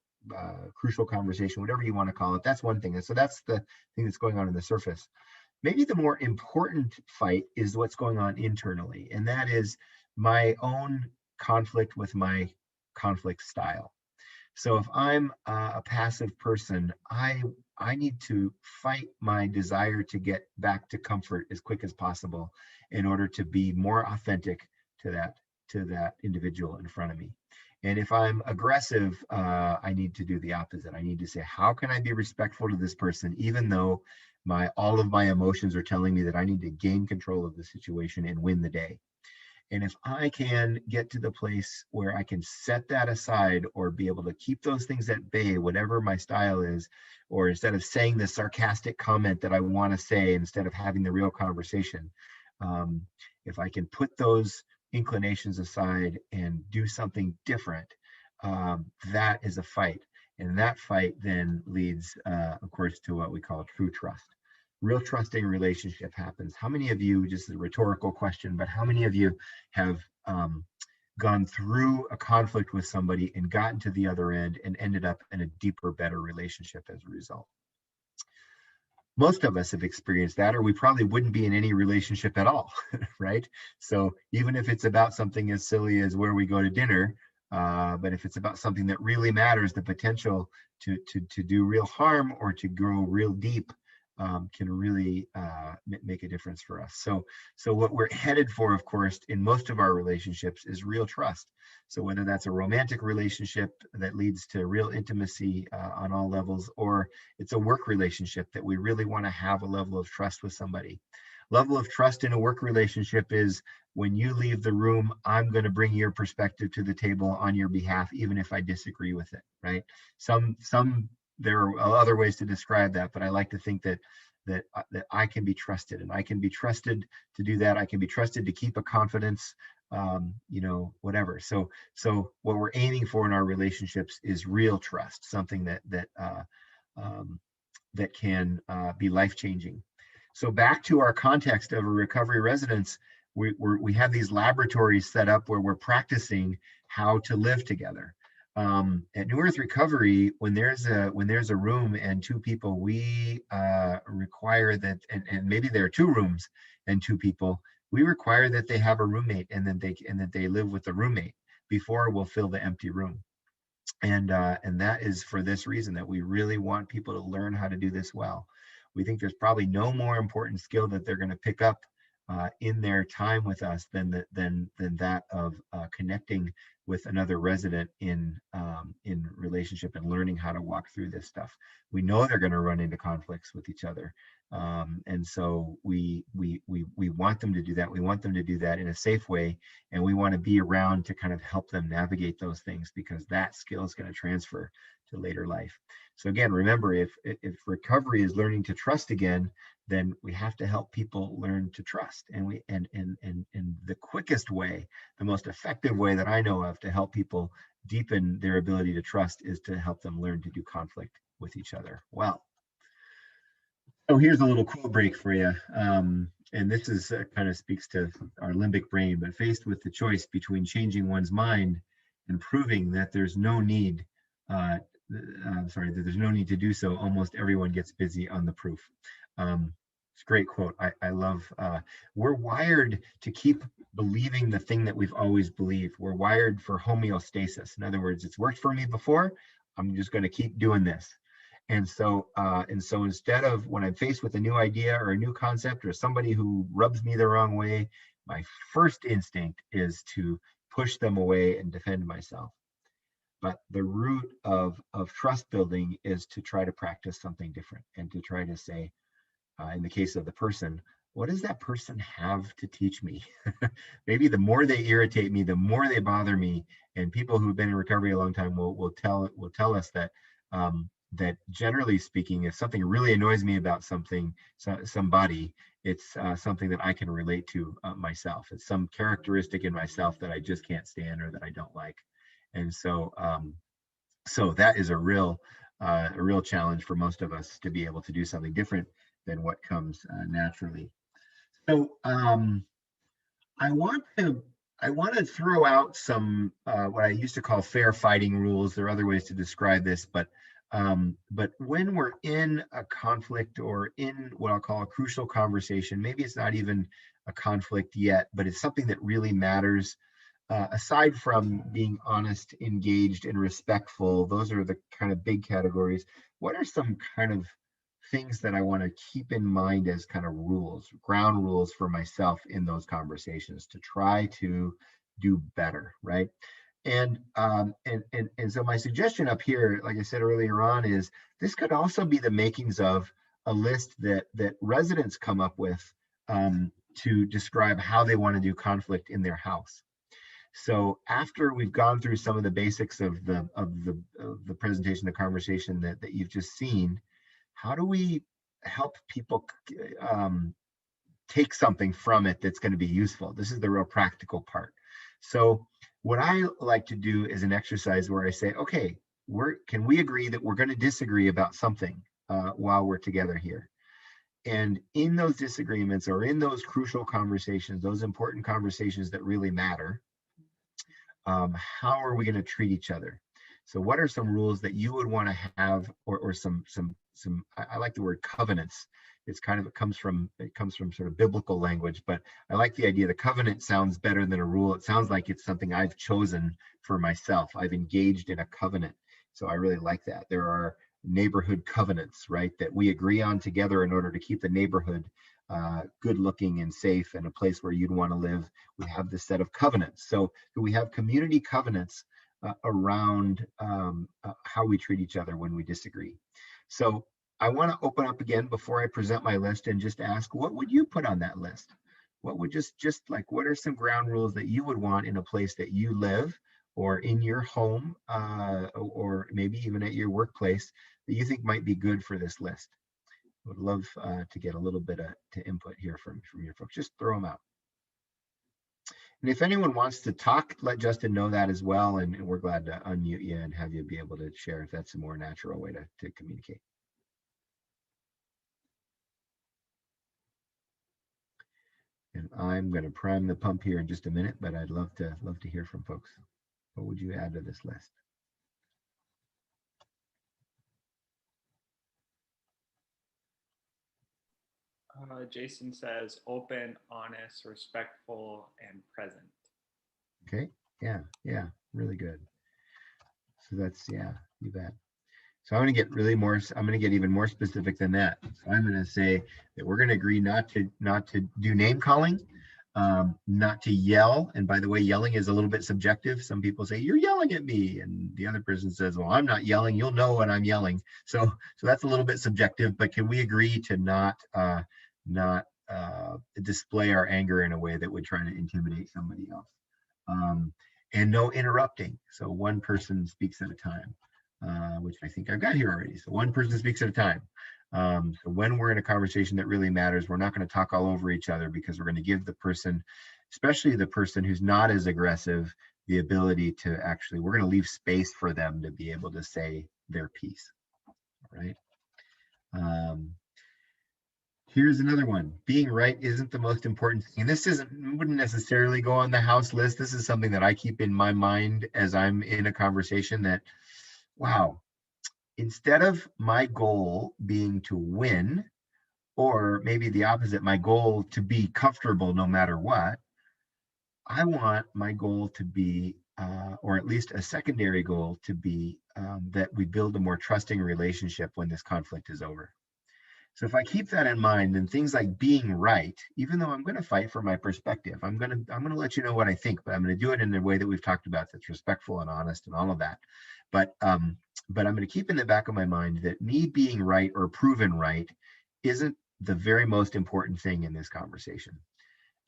crucial conversation, whatever you want to call it. That's one thing. And so that's the thing that's going on in the surface. Maybe the more important fight is what's going on internally, and that is my own conflict with my conflict style. So if I'm a passive person, I need to fight my desire to get back to comfort as quick as possible in order to be more authentic to that individual in front of me. And if I'm aggressive, I need to do the opposite. I need to say, how can I be respectful to this person, even though all of my emotions are telling me that I need to gain control of the situation and win the day. And if I can get to the place where I can set that aside or be able to keep those things at bay, whatever my style is, or instead of saying the sarcastic comment that I want to say, instead of having the real conversation, if I can put those inclinations aside and do something different, that is a fight. And that fight then leads, of course, to what we call true trust. Real trusting relationship happens. How many of you, just a rhetorical question, but how many of you have gone through a conflict with somebody and gotten to the other end and ended up in a deeper, better relationship as a result? Most of us have experienced that, or we probably wouldn't be in any relationship at all, right? So even if it's about something as silly as where we go to dinner, but if it's about something that really matters, the potential to do real harm or to grow real deep can really make a difference for us. So what we're headed for, of course, in most of our relationships is real trust. So whether that's a romantic relationship that leads to real intimacy on all levels, or it's a work relationship that we really want to have a level of trust with somebody. Level of trust in a work relationship is when you leave the room, I'm going to bring your perspective to the table on your behalf, even if I disagree with it, right? There are other ways to describe that, but I like to think that I can be trusted, and I can be trusted to do that. I can be trusted to keep a confidence, whatever. So what we're aiming for in our relationships is real trust, something that can be life-changing. So back to our context of a recovery residence, we have these laboratories set up where we're practicing how to live together. At New Earth Recovery, when there's a room and two people, we require that, and maybe there are two rooms and two people, we require that they have a roommate and that they live with the roommate before we'll fill the empty room. And that is for this reason, that we really want people to learn how to do this well. We think there's probably no more important skill that they're going to pick up in their time with us than that of connecting with another resident in relationship and learning how to walk through this stuff. We know they're going to run into conflicts with each other, and so we want them to do that. We want them to do that in a safe way, and we want to be around to kind of help them navigate those things, because that skill is going to transfer to later life. So again, remember, if recovery is learning to trust again, then we have to help people learn to trust. And the quickest way, the most effective way that I know of to help people deepen their ability to trust is to help them learn to do conflict with each other. Well, so here's a little quote break for you. And this is kind of speaks to our limbic brain, but faced with the choice between changing one's mind and proving that there's no need, that there's no need to do so, almost everyone gets busy on the proof. It's a great quote. I love, we're wired to keep believing the thing that we've always believed. We're wired for homeostasis. In other words, it's worked for me before, I'm just going to keep doing this. And so instead of, when I'm faced with a new idea or a new concept or somebody who rubs me the wrong way, my first instinct is to push them away and defend myself. But the root of trust building is to try to practice something different and to try to say, in the case of the person, what does that person have to teach me? Maybe the more they irritate me, the more they bother me. And people who've been in recovery a long time will tell us that that generally speaking, if something really annoys me about somebody, it's something that I can relate to myself. It's some characteristic in myself that I just can't stand or that I don't like. And so that is a real challenge for most of us to be able to do something different than what comes naturally. So I want to throw out some what I used to call fair fighting rules. There are other ways to describe this, but when we're in a conflict or in what I'll call a crucial conversation, maybe it's not even a conflict yet, but it's something that really matters. Aside from being honest, engaged, and respectful, those are the kind of big categories. What are some kind of things that I want to keep in mind as kind of rules, ground rules for myself in those conversations to try to do better, right? And so my suggestion up here, like I said earlier on, is this could also be the makings of a list that residents come up with to describe how they want to do conflict in their house. So after we've gone through some of the basics of the presentation, the conversation that you've just seen, how do we help people take something from it that's going to be useful? This is the real practical part. So what I like to do is an exercise where I say, okay, can we agree that we're going to disagree about something while we're together here? And in those disagreements or in those crucial conversations, those important conversations that really matter, how are we going to treat each other? So what are some rules that you would want to have, or some I like the word covenants. It comes from sort of biblical language, but I like the idea. The covenant sounds better than a rule. It sounds like it's something I've chosen for myself. I've engaged in a covenant. So I really like that. There are neighborhood covenants, right, that we agree on together in order to keep the neighborhood good looking and safe and a place where you'd want to live. We have this set of covenants. So we have community covenants around how we treat each other when we disagree. So I want to open up again before I present my list and just ask, what would you put on that list? What would just like, what are some ground rules that you would want in a place that you live or in your home or maybe even at your workplace that you think might be good for this list? I would love to get a little bit of input here from your folks. Just throw them out. And if anyone wants to talk, let Justin know that as well. And we're glad to unmute you and have you be able to share if that's a more natural way to communicate. And I'm going to prime the pump here in just a minute, but I'd love to hear from folks. What would you add to this list? Jason says open, honest, respectful, and present. Okay. Yeah, really good. So that's, yeah, you bet. So I'm going to get even more specific than that. So I'm going to say that we're going to agree not to do name calling, not to yell. And by the way, yelling is a little bit subjective. Some people say, you're yelling at me. And the other person says, well, I'm not yelling. You'll know when I'm yelling. So that's a little bit subjective, but can we agree to not display our anger in a way that would try to intimidate somebody else? And no interrupting. So one person speaks at a time, which I think I've got here already. So one person speaks at a time. So when we're in a conversation that really matters, we're not going to talk all over each other because we're going to give the person, especially the person who's not as aggressive, the ability to actually, we're going to leave space for them to be able to say their piece. right? Here's another one. Being right isn't the most important thing. And this wouldn't necessarily go on the house list. This is something that I keep in my mind as I'm in a conversation that, wow, instead of my goal being to win, or maybe the opposite, my goal to be comfortable no matter what, I want my goal to be, or at least a secondary goal to be, that we build a more trusting relationship when this conflict is over. So if I keep that in mind, then things like being right, even though I'm going to fight for my perspective, I'm going to let you know what I think, but I'm going to do it in a way that we've talked about that's respectful and honest and all of that. But I'm going to keep in the back of my mind that me being right or proven right isn't the very most important thing in this conversation.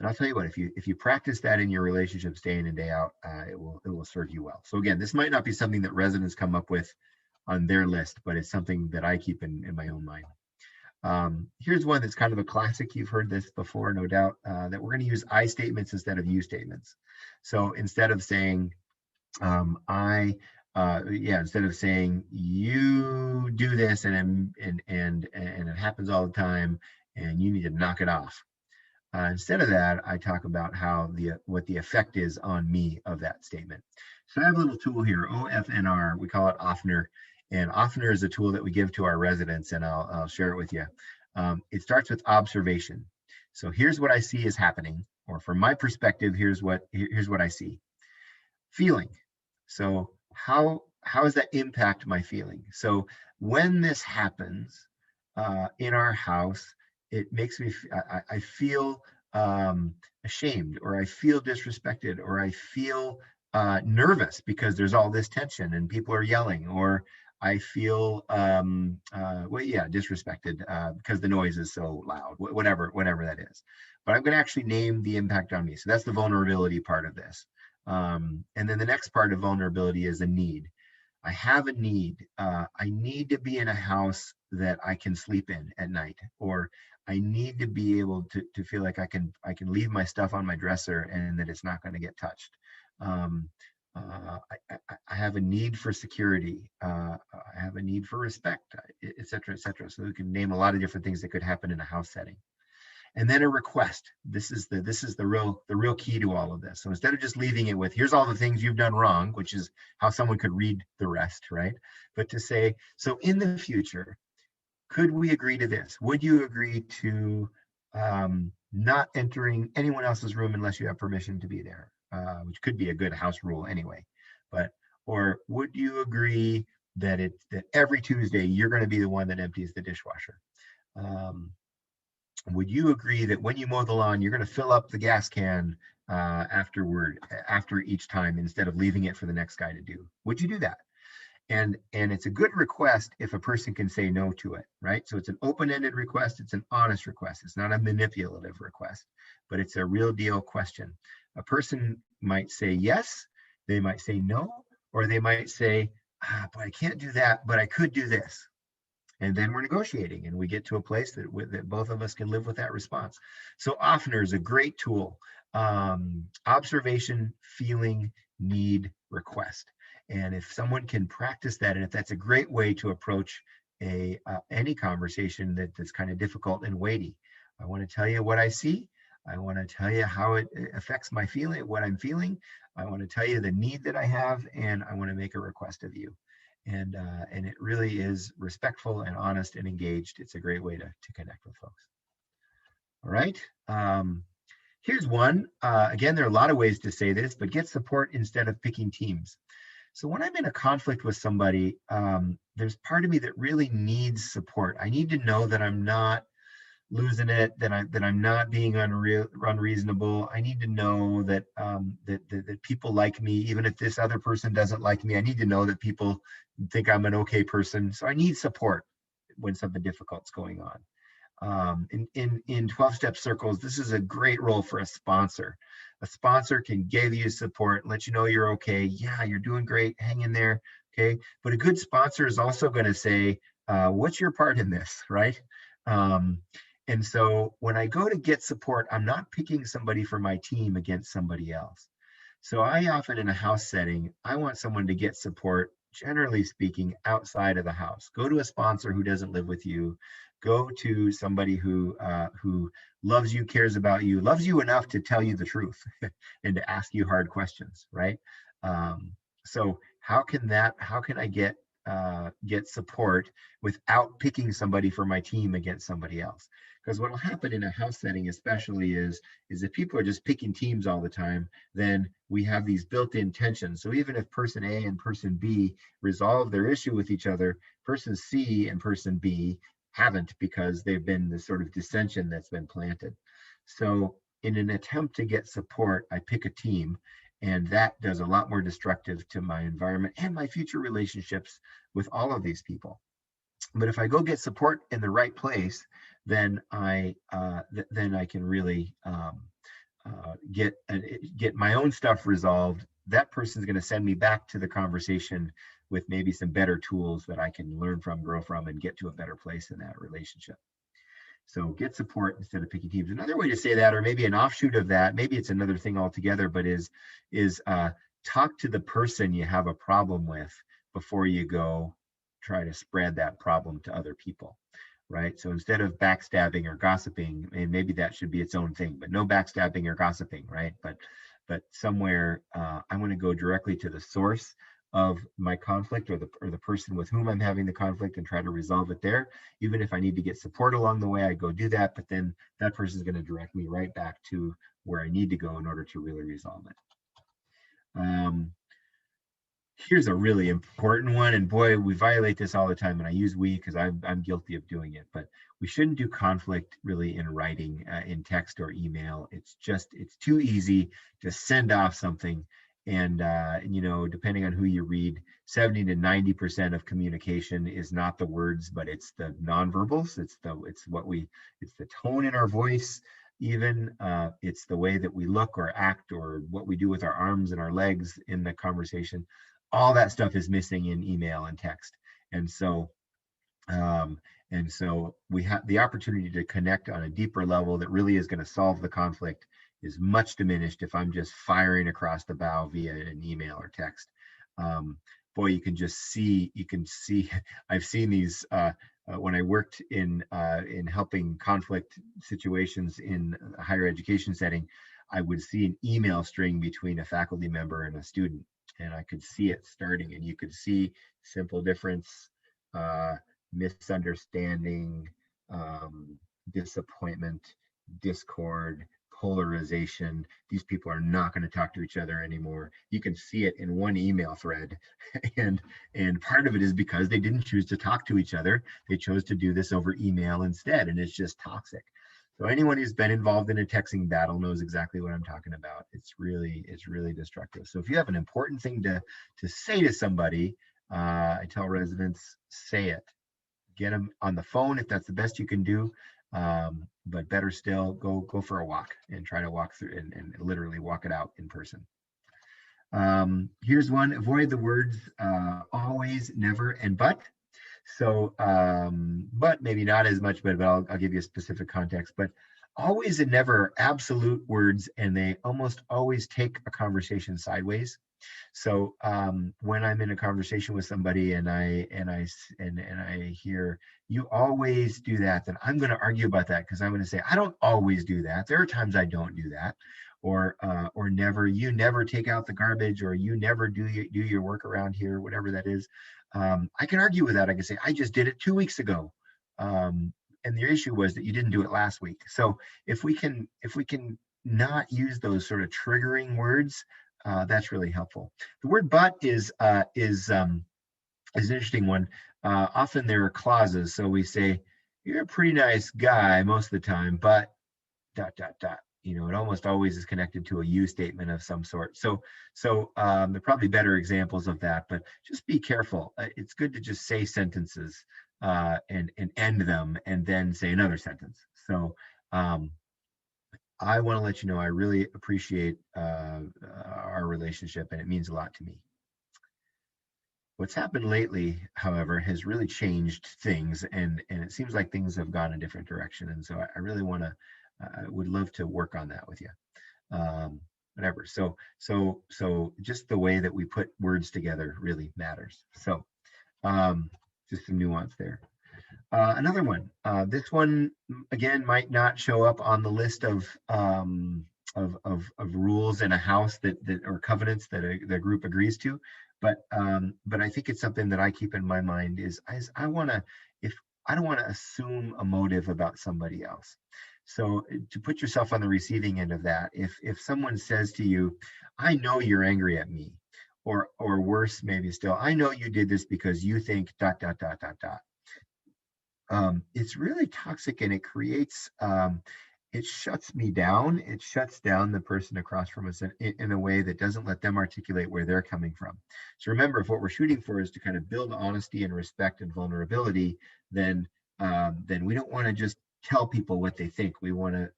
And I'll tell you what, if you practice that in your relationships day in and day out, it will serve you well. So again, this might not be something that residents come up with on their list, but it's something that I keep in my own mind. Here's one that's kind of a classic. You've heard this before, no doubt, that we're going to use I statements instead of you statements. So instead of saying instead of saying you do this and it happens all the time and you need to knock it off. Instead of that, I talk about what the effect is on me of that statement. So I have a little tool here, OFNR. We call it Offner. And Offner is a tool that we give to our residents, and I'll share it with you. It starts with observation. So here's what I see is happening, or from my perspective, here's what I see. Feeling. So how does that impact my feeling? So when this happens in our house, it makes me, I feel ashamed, or I feel disrespected, or I feel nervous because there's all this tension and people are yelling, or I feel, disrespected because the noise is so loud, whatever that is. But I'm going to actually name the impact on me. So that's the vulnerability part of this. And then the next part of vulnerability is a need. I have a need. I need to be in a house that I can sleep in at night, or I need to be able to feel like I can leave my stuff on my dresser and that it's not going to get touched. I have a need for security. I have a need for respect, et cetera, et cetera. So we can name a lot of different things that could happen in a house setting. And then a request. This is the real key to all of this. So instead of just leaving it with here's all the things you've done wrong, which is how someone could read the rest, right? But to say, so in the future, could we agree to this? Would you agree to not entering anyone else's room unless you have permission to be there? Which could be a good house rule anyway. Or would you agree that every Tuesday you're going to be the one that empties the dishwasher? Would you agree that when you mow the lawn, you're going to fill up the gas can after each time instead of leaving it for the next guy to do? Would you do that? And it's a good request if a person can say no to it, right? So it's an open-ended request. It's an honest request. It's not a manipulative request, but it's a real deal question. A person might say yes, they might say no, or they might say, but I can't do that, but I could do this. And then we're negotiating and we get to a place that both of us can live with that response. So Offner is a great tool. Observation, feeling, need, request. And if someone can practice that, and if that's a great way to approach any conversation that's kind of difficult and weighty. I want to tell you what I see. I want to tell you how it affects my feeling, what I'm feeling. I want to tell you the need that I have, and I want to make a request of you. And it really is respectful and honest and engaged. It's a great way to connect with folks. All right. Here's one. Again, there are a lot of ways to say this, but get support instead of picking teams. So when I'm in a conflict with somebody, there's part of me that really needs support. I need to know that I'm not losing it, that I'm not being unreasonable. I need to know that that people like me, even if this other person doesn't like me. I need to know that people think I'm an okay person. So I need support when something difficult's going on. In 12-step circles, this is a great role for a sponsor. A sponsor can give you support, let you know you're okay. Yeah, you're doing great. Hang in there. Okay. But a good sponsor is also going to say, what's your part in this, right? And so when I go to get support, I'm not picking somebody for my team against somebody else. So I often in a house setting, I want someone to get support generally speaking, outside of the house. Go to a sponsor who doesn't live with you. Go to somebody who loves you, cares about you, loves you enough to tell you the truth and to ask you hard questions, right? Um, so how can I get support without picking somebody for my team against somebody else? Because what will happen in a house setting, especially, is if people are just picking teams all the time, then we have these built-in tensions. So even if person A and person B resolve their issue with each other, person C and person B haven't, because they've been this sort of dissension that's been planted. So in an attempt to get support, I pick a team, and that does a lot more destructive to my environment and my future relationships with all of these people. But if I go get support in the right place, then I can really get my own stuff resolved. That person's going to send me back to the conversation with maybe some better tools that I can learn from, grow from, and get to a better place in that relationship. So get support instead of picking teams. Another way to say that, or maybe an offshoot of that, maybe it's another thing altogether, but is talk to the person you have a problem with before you go try to spread that problem to other people, right? So instead of backstabbing or gossiping, and maybe that should be its own thing, but no backstabbing or gossiping, right? But somewhere I want to go directly to the source of my conflict, or the person with whom I'm having the conflict, and try to resolve it there. Even if I need to get support along the way, I go do that, but then that person is going to direct me right back to where I need to go in order to really resolve it. Here's a really important one, and boy, we violate this all the time, and I use we because I'm guilty of doing it, but we shouldn't do conflict really in writing, in text or email. It's too easy to send off something, and depending on who you read, 70 to 90% of communication is not the words, but it's the nonverbals. It's the tone in our voice, even it's the way that we look or act, or what we do with our arms and our legs in the conversation. All that stuff is missing in email and text. And so um, we have the opportunity to connect on a deeper level that really is going to solve the conflict is much diminished if I'm just firing across the bow via an email or text. Boy, you can see I've seen these when I worked in helping conflict situations in a higher education setting. I would see an email string between a faculty member and a student, and I could see it starting, and you could see simple difference, uh, misunderstanding, disappointment, discord, polarization. These people are not going to talk to each other anymore. You can see it in one email thread, and part of it is because they didn't choose to talk to each other. They chose to do this over email instead, and it's just toxic. So anyone who's been involved in a texting battle knows exactly what I'm talking about. It's really destructive. So if you have an important thing to say to somebody, I tell residents, say it. Get them on the phone if that's the best you can do. But better still, go for a walk and try to walk through and literally walk it out in person. Here's one: avoid the words always, never, and but. So, but maybe not as much, but I'll give you a specific context. But always and never are absolute words, and they almost always take a conversation sideways. So when I'm in a conversation with somebody and I hear you always do that, then I'm going to argue about that, because I'm going to say I don't always do that. There are times I don't do that, or never. You never take out the garbage, or you never do your work around here, whatever that is. I can argue with that. I can say I just did it 2 weeks ago, and the issue was that you didn't do it last week. So if we can not use those sort of triggering words, that's really helpful. The word "but" is an interesting one. Often there are clauses, so we say you're a pretty nice guy most of the time, but ... It almost always is connected to a "you" statement of some sort. So there are probably better examples of that, but just be careful. It's good to just say sentences and end them, and then say another sentence. So I want to let you know I really appreciate our relationship, and it means a lot to me. What's happened lately, however, has really changed things, and it seems like things have gone a different direction. And so I really want to, I would love to work on that with you. whatever. So just the way that we put words together really matters. So just some nuance there. Another one. This one again might not show up on the list of rules in a house that or covenants that the group agrees to, but I think it's something that I keep in my mind is I want to, if I don't want to assume a motive about somebody else. So to put yourself on the receiving end of that, if someone says to you, "I know you're angry at me," or worse, maybe still, "I know you did this because you think dot dot dot dot dot." It's really toxic, and it creates it shuts me down. It shuts down the person across from us in a way that doesn't let them articulate where they're coming from. So remember, if what we're shooting for is to kind of build honesty and respect and vulnerability, then we don't want to just tell people what they think. We want to,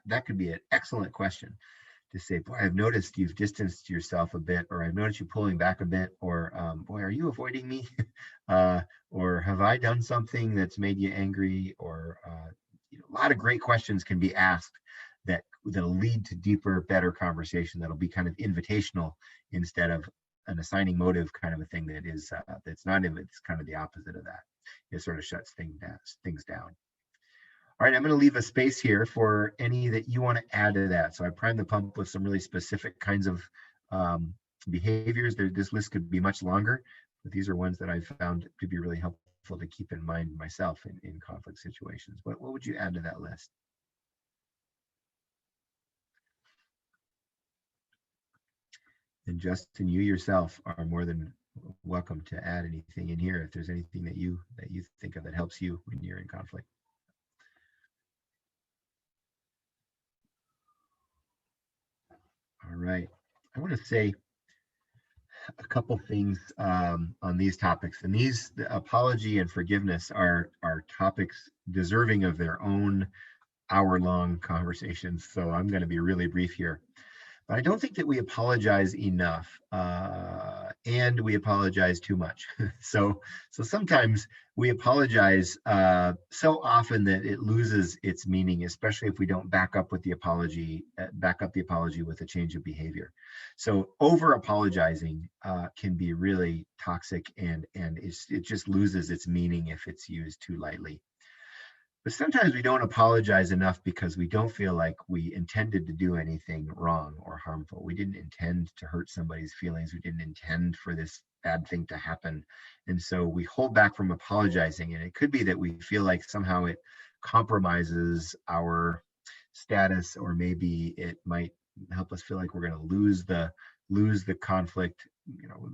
that could be an excellent question to say, "Boy, I've noticed you've distanced yourself a bit," or "I've noticed you pulling back a bit," or "Boy, are you avoiding me?" Or "Have I done something that's made you angry?" Or a lot of great questions can be asked that'll lead to deeper, better conversation. That'll be kind of invitational instead of an assigning motive kind of a thing that is that's not. It's kind of the opposite of that. It sort of shuts things down. All right, I'm going to leave a space here for any that you want to add to that. So I primed the pump with some really specific kinds of behaviors. This list could be much longer, but these are ones that I've found to be really helpful to keep in mind myself in conflict situations. What would you add to that list? And Justin, you yourself are more than welcome to add anything in here if there's anything that you think of that helps you when you're in conflict. All right, I want to say a couple things on these topics, and these, the apology and forgiveness, are topics deserving of their own hour-long conversations. So I'm going to be really brief here. But I don't think that we apologize enough, and we apologize too much. so sometimes we apologize so often that it loses its meaning, especially if we don't back up the apology with a change of behavior. So over apologizing can be really toxic, and it just loses its meaning if it's used too lightly. But sometimes we don't apologize enough because we don't feel like we intended to do anything wrong or harmful. We didn't intend to hurt somebody's feelings. We didn't intend for this bad thing to happen. And so we hold back from apologizing. And it could be that we feel like somehow it compromises our status, or maybe it might help us feel like we're going to lose the conflict.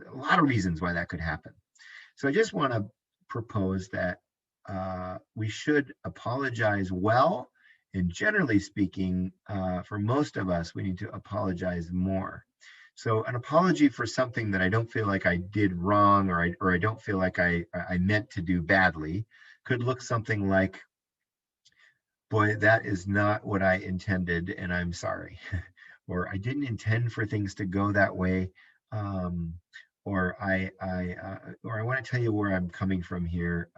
A lot of reasons why that could happen. So I just want to propose that we should apologize well, and generally speaking, for most of us, we need to apologize more. So an apology for something that I don't feel like I did wrong, or I don't feel like I meant to do badly, could look something like, "Boy, that is not what I intended, and I'm sorry." Or, "I didn't intend for things to go that way. Or I want to tell you where I'm coming from here,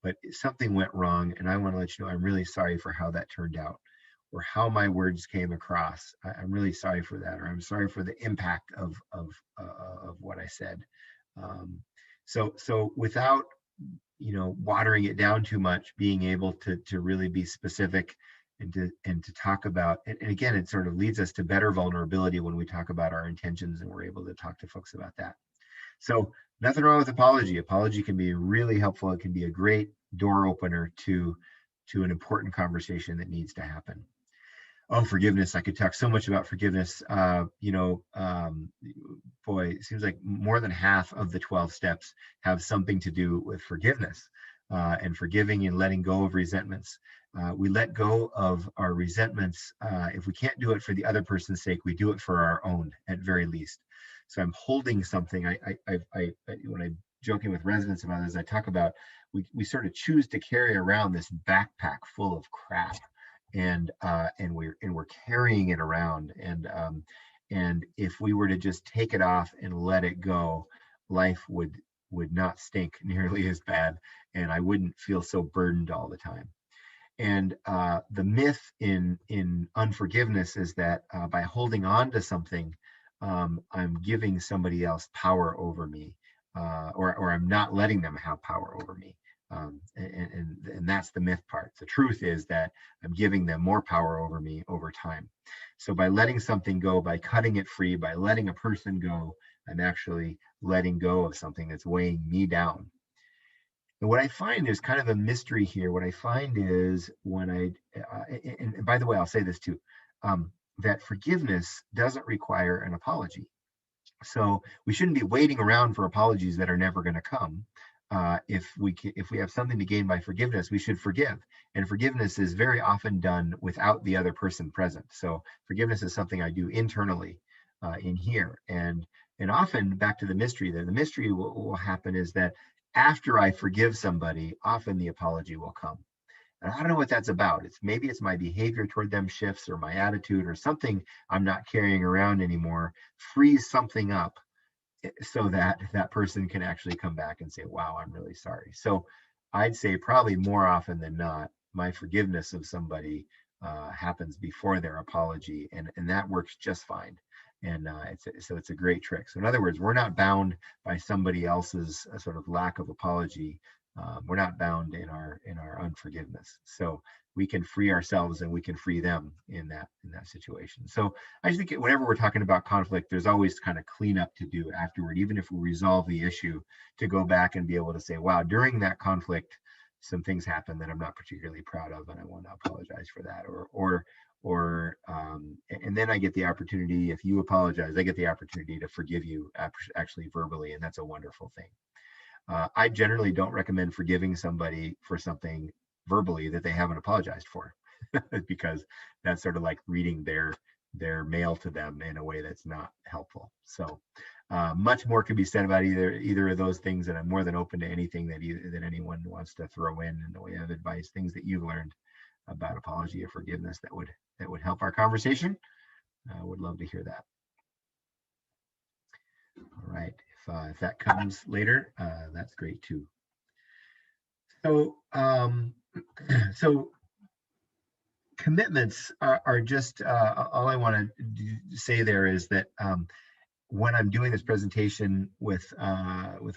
but something went wrong, and I want to let you know I'm really sorry for how that turned out, or how my words came across. I'm really sorry for that, or I'm sorry for the impact of what I said." So without watering it down too much, being able to really be specific and to talk about, and again, it sort of leads us to better vulnerability when we talk about our intentions, and we're able to talk to folks about that. So nothing wrong with apology. Apology can be really helpful. It can be a great door opener to an important conversation that needs to happen. Oh, forgiveness. I could talk so much about forgiveness. Boy, it seems like more than half of the 12 steps have something to do with forgiveness, and forgiving and letting go of resentments. We let go of our resentments. If we can't do it for the other person's sake, we do it for our own, at very least. So I'm holding something. When I'm joking with residents about this, I talk about we sort of choose to carry around this backpack full of crap, and we're carrying it around, and if we were to just take it off and let it go, life would not stink nearly as bad, and I wouldn't feel so burdened all the time. And the myth in unforgiveness is that by holding on to something, I'm giving somebody else power over me, or I'm not letting them have power over me. And that's the myth part. The truth is that I'm giving them more power over me over time. So by letting something go, by cutting it free, by letting a person go, I'm actually letting go of something that's weighing me down. And what I find, there's kind of a mystery here. What I find is when and by the way, I'll say this too, that forgiveness doesn't require an apology. So we shouldn't be waiting around for apologies that are never going to come. If we have something to gain by forgiveness, we should forgive. And forgiveness is very often done without the other person present. So forgiveness is something I do internally in here. And often, back to the mystery, the mystery will happen is that after I forgive somebody, often the apology will come. And I don't know what that's about. Maybe it's my behavior toward them shifts, or my attitude, or something I'm not carrying around anymore frees something up so that that person can actually come back and say, wow, I'm really sorry. So I'd say probably more often than not, my forgiveness of somebody happens before their apology, and that works just fine. And it's a great trick. So in other words, we're not bound by somebody else's sort of lack of apology. We're not bound in our unforgiveness. So we can free ourselves and we can free them in that situation. So I just think whenever we're talking about conflict, there's always kind of cleanup to do afterward, even if we resolve the issue, to go back and be able to say, wow, during that conflict, some things happened that I'm not particularly proud of, and I want to apologize for that. And then I get the opportunity, if you apologize, I get the opportunity to forgive you actually verbally, and that's a wonderful thing. I generally don't recommend forgiving somebody for something verbally that they haven't apologized for, because that's sort of like reading their mail to them in a way that's not helpful. So much more could be said about either of those things, and I'm more than open to anything that anyone wants to throw in the way of advice, things that you've learned about apology or forgiveness that would help our conversation. I would love to hear that. All right, if that comes later, that's great too. So so commitments are just all I want to say there is that when I'm doing this presentation with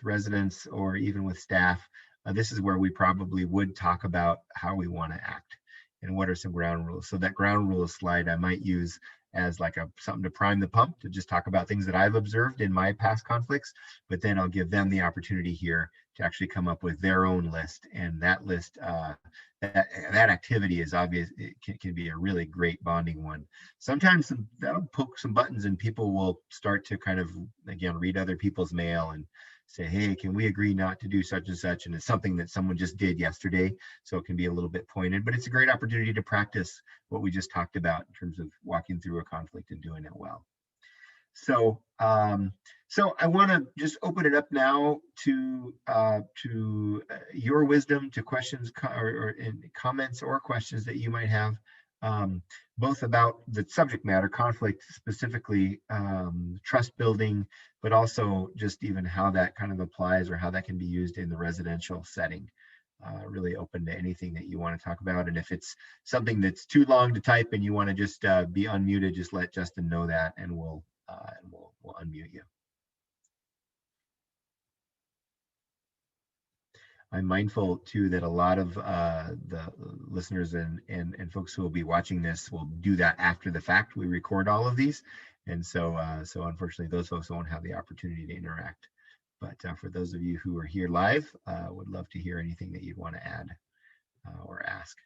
residents or even with staff, this is where we probably would talk about how we want to act and what are some ground rules. So that ground rules slide I might use as like something to prime the pump, to just talk about things that I've observed in my past conflicts, but then I'll give them the opportunity here to actually come up with their own list. And that list, that activity is obvious. It can be a really great bonding one. Sometimes that'll poke some buttons and people will start to kind of, again, read other people's mail and say, hey, can we agree not to do such and such? And it's something that someone just did yesterday. So it can be a little bit pointed, but it's a great opportunity to practice what we just talked about in terms of walking through a conflict and doing it well. So so I want to just open it up now to your wisdom, to questions or comments or questions that you might have, both about the subject matter, conflict specifically, trust building, but also just even how that kind of applies or how that can be used in the residential setting. Really open to anything that you want to talk about. And if it's something that's too long to type and you want to just be unmuted, just let Justin know that, and we'll unmute you. I'm mindful too that a lot of the listeners and folks who will be watching this will do that after the fact. We record all of these, and so unfortunately those folks won't have the opportunity to interact. But for those of you who are here live, would love to hear anything that you'd want to add or ask.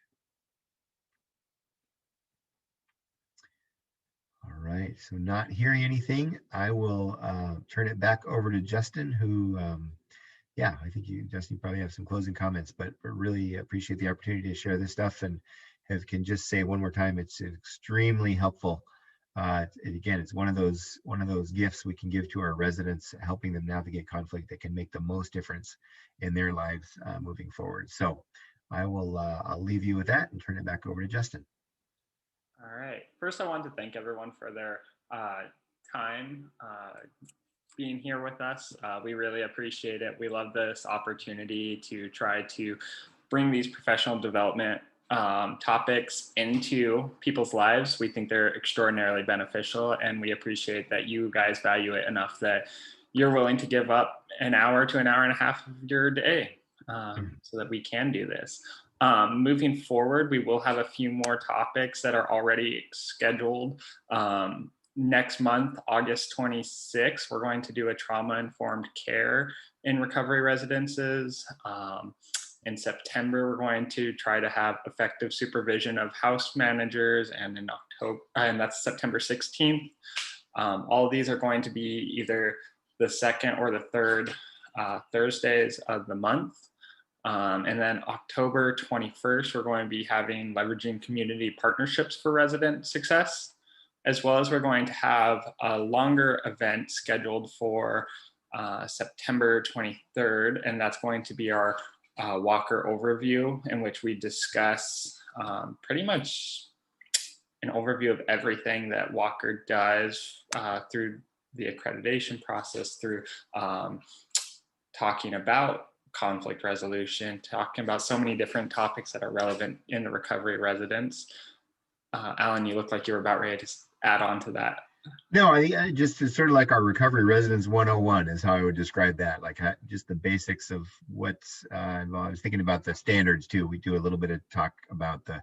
All right, so not hearing anything, I will turn it back over to Justin, who, yeah, I think Justin, you probably have some closing comments, but really appreciate the opportunity to share this stuff, and can just say one more time, it's extremely helpful. Again, it's one of those gifts we can give to our residents, helping them navigate conflict that can make the most difference in their lives moving forward. So I'll leave you with that and turn it back over to Justin. All right. First, I want to thank everyone for their time being here with us. We really appreciate it. We love this opportunity to try to bring these professional development topics into people's lives. We think they're extraordinarily beneficial, and we appreciate that you guys value it enough that you're willing to give up an hour to an hour and a half of your day so that we can do this. Moving forward, we will have a few more topics that are already scheduled. Next month, August 26th, we're going to do a trauma-informed care in recovery residences. In September, we're going to try to have effective supervision of house managers, and in October, and that's September 16th. All of these are going to be either the second or the third Thursdays of the month. And then October 21st, we're going to be having leveraging community partnerships for resident success, as well as we're going to have a longer event scheduled for September 23rd, and that's going to be our WAQRR overview, in which we discuss pretty much an overview of everything that WAQRR does through the accreditation process, through talking about conflict resolution, talking about so many different topics that are relevant in the recovery residence. Alan, you look like you were about ready to add on to that. No, I just, it's sort of like our recovery residence 101 is how I would describe that. Like just the basics of what's involved. I was thinking about the standards too. We do a little bit of talk about the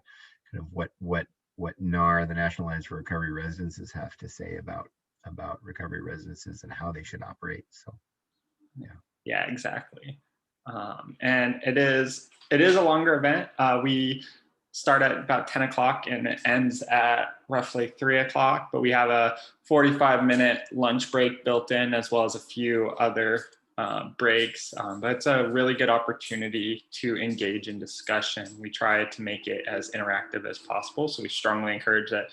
kind of what NAR, the National Alliance for Recovery Residences, have to say about recovery residences and how they should operate. So, yeah, exactly. And it is a longer event. We start at about 10 o'clock and it ends at roughly 3 o'clock, but we have a 45-minute lunch break built in, as well as a few other breaks. But it's a really good opportunity to engage in discussion. We try to make it as interactive as possible. So we strongly encourage that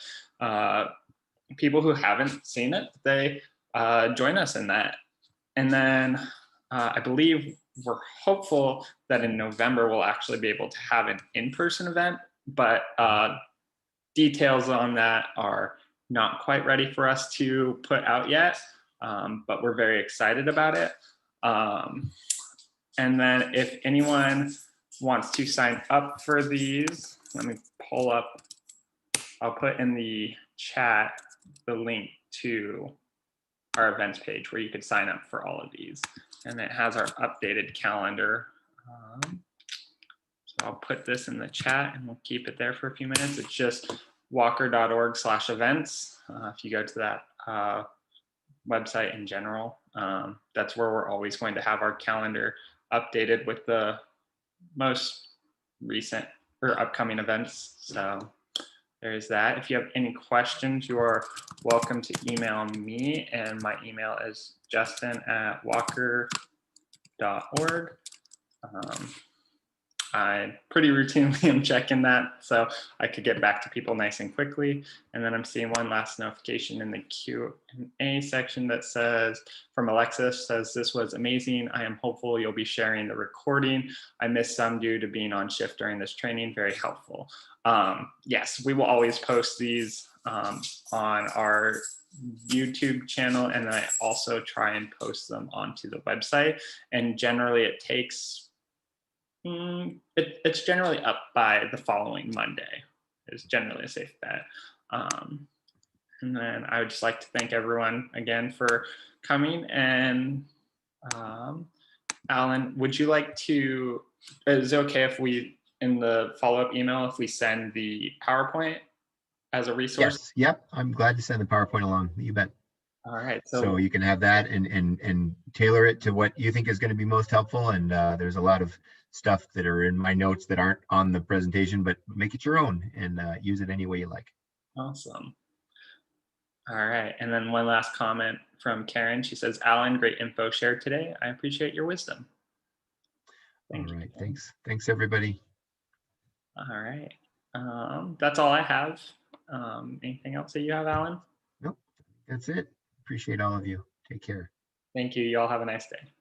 people who haven't seen it, they join us in that. And then I believe we're hopeful that in November we'll actually be able to have an in-person event, but details on that are not quite ready for us to put out yet, but we're very excited about it. And then if anyone wants to sign up for these, let me pull up, I'll put in the chat the link to our events page where you could sign up for all of these. And it has our updated calendar. So I'll put this in the chat and we'll keep it there for a few minutes. It's just waqrr.org/events. If you go to that website in general, that's where we're always going to have our calendar updated with the most recent or upcoming events. So there's that. If you have any questions, you are welcome to email me, and my email is justin@waqrr.org. I pretty routinely am checking that so I could get back to people nice and quickly. And then I'm seeing one last notification in the Q&A section that says, from Alexis, says, "This was amazing. I am hopeful you'll be sharing the recording. I missed some due to being on shift during this training. Very helpful." Yes, we will always post these on our YouTube channel, and I also try and post them onto the website. And generally it takes it's generally up by the following Monday is generally a safe bet. And then I would just like to thank everyone again for coming. And Alan, would you like to, is it okay if we, in the follow-up email, if we send the PowerPoint as a resource? yes, yep, I'm glad to send the PowerPoint along. You bet. All right. So you can have that and tailor it to what you think is going to be most helpful. And there's a lot of stuff that are in my notes that aren't on the presentation, but make it your own and use it any way you like. Awesome. All right. And then one last comment from Karen. She says, "Alan, great info shared today. I appreciate your wisdom." All right. Thanks. Thanks, everybody. All right. That's all I have. Anything else that you have, Alan? Nope. That's it. Appreciate all of you. Take care. Thank you. You all have a nice day.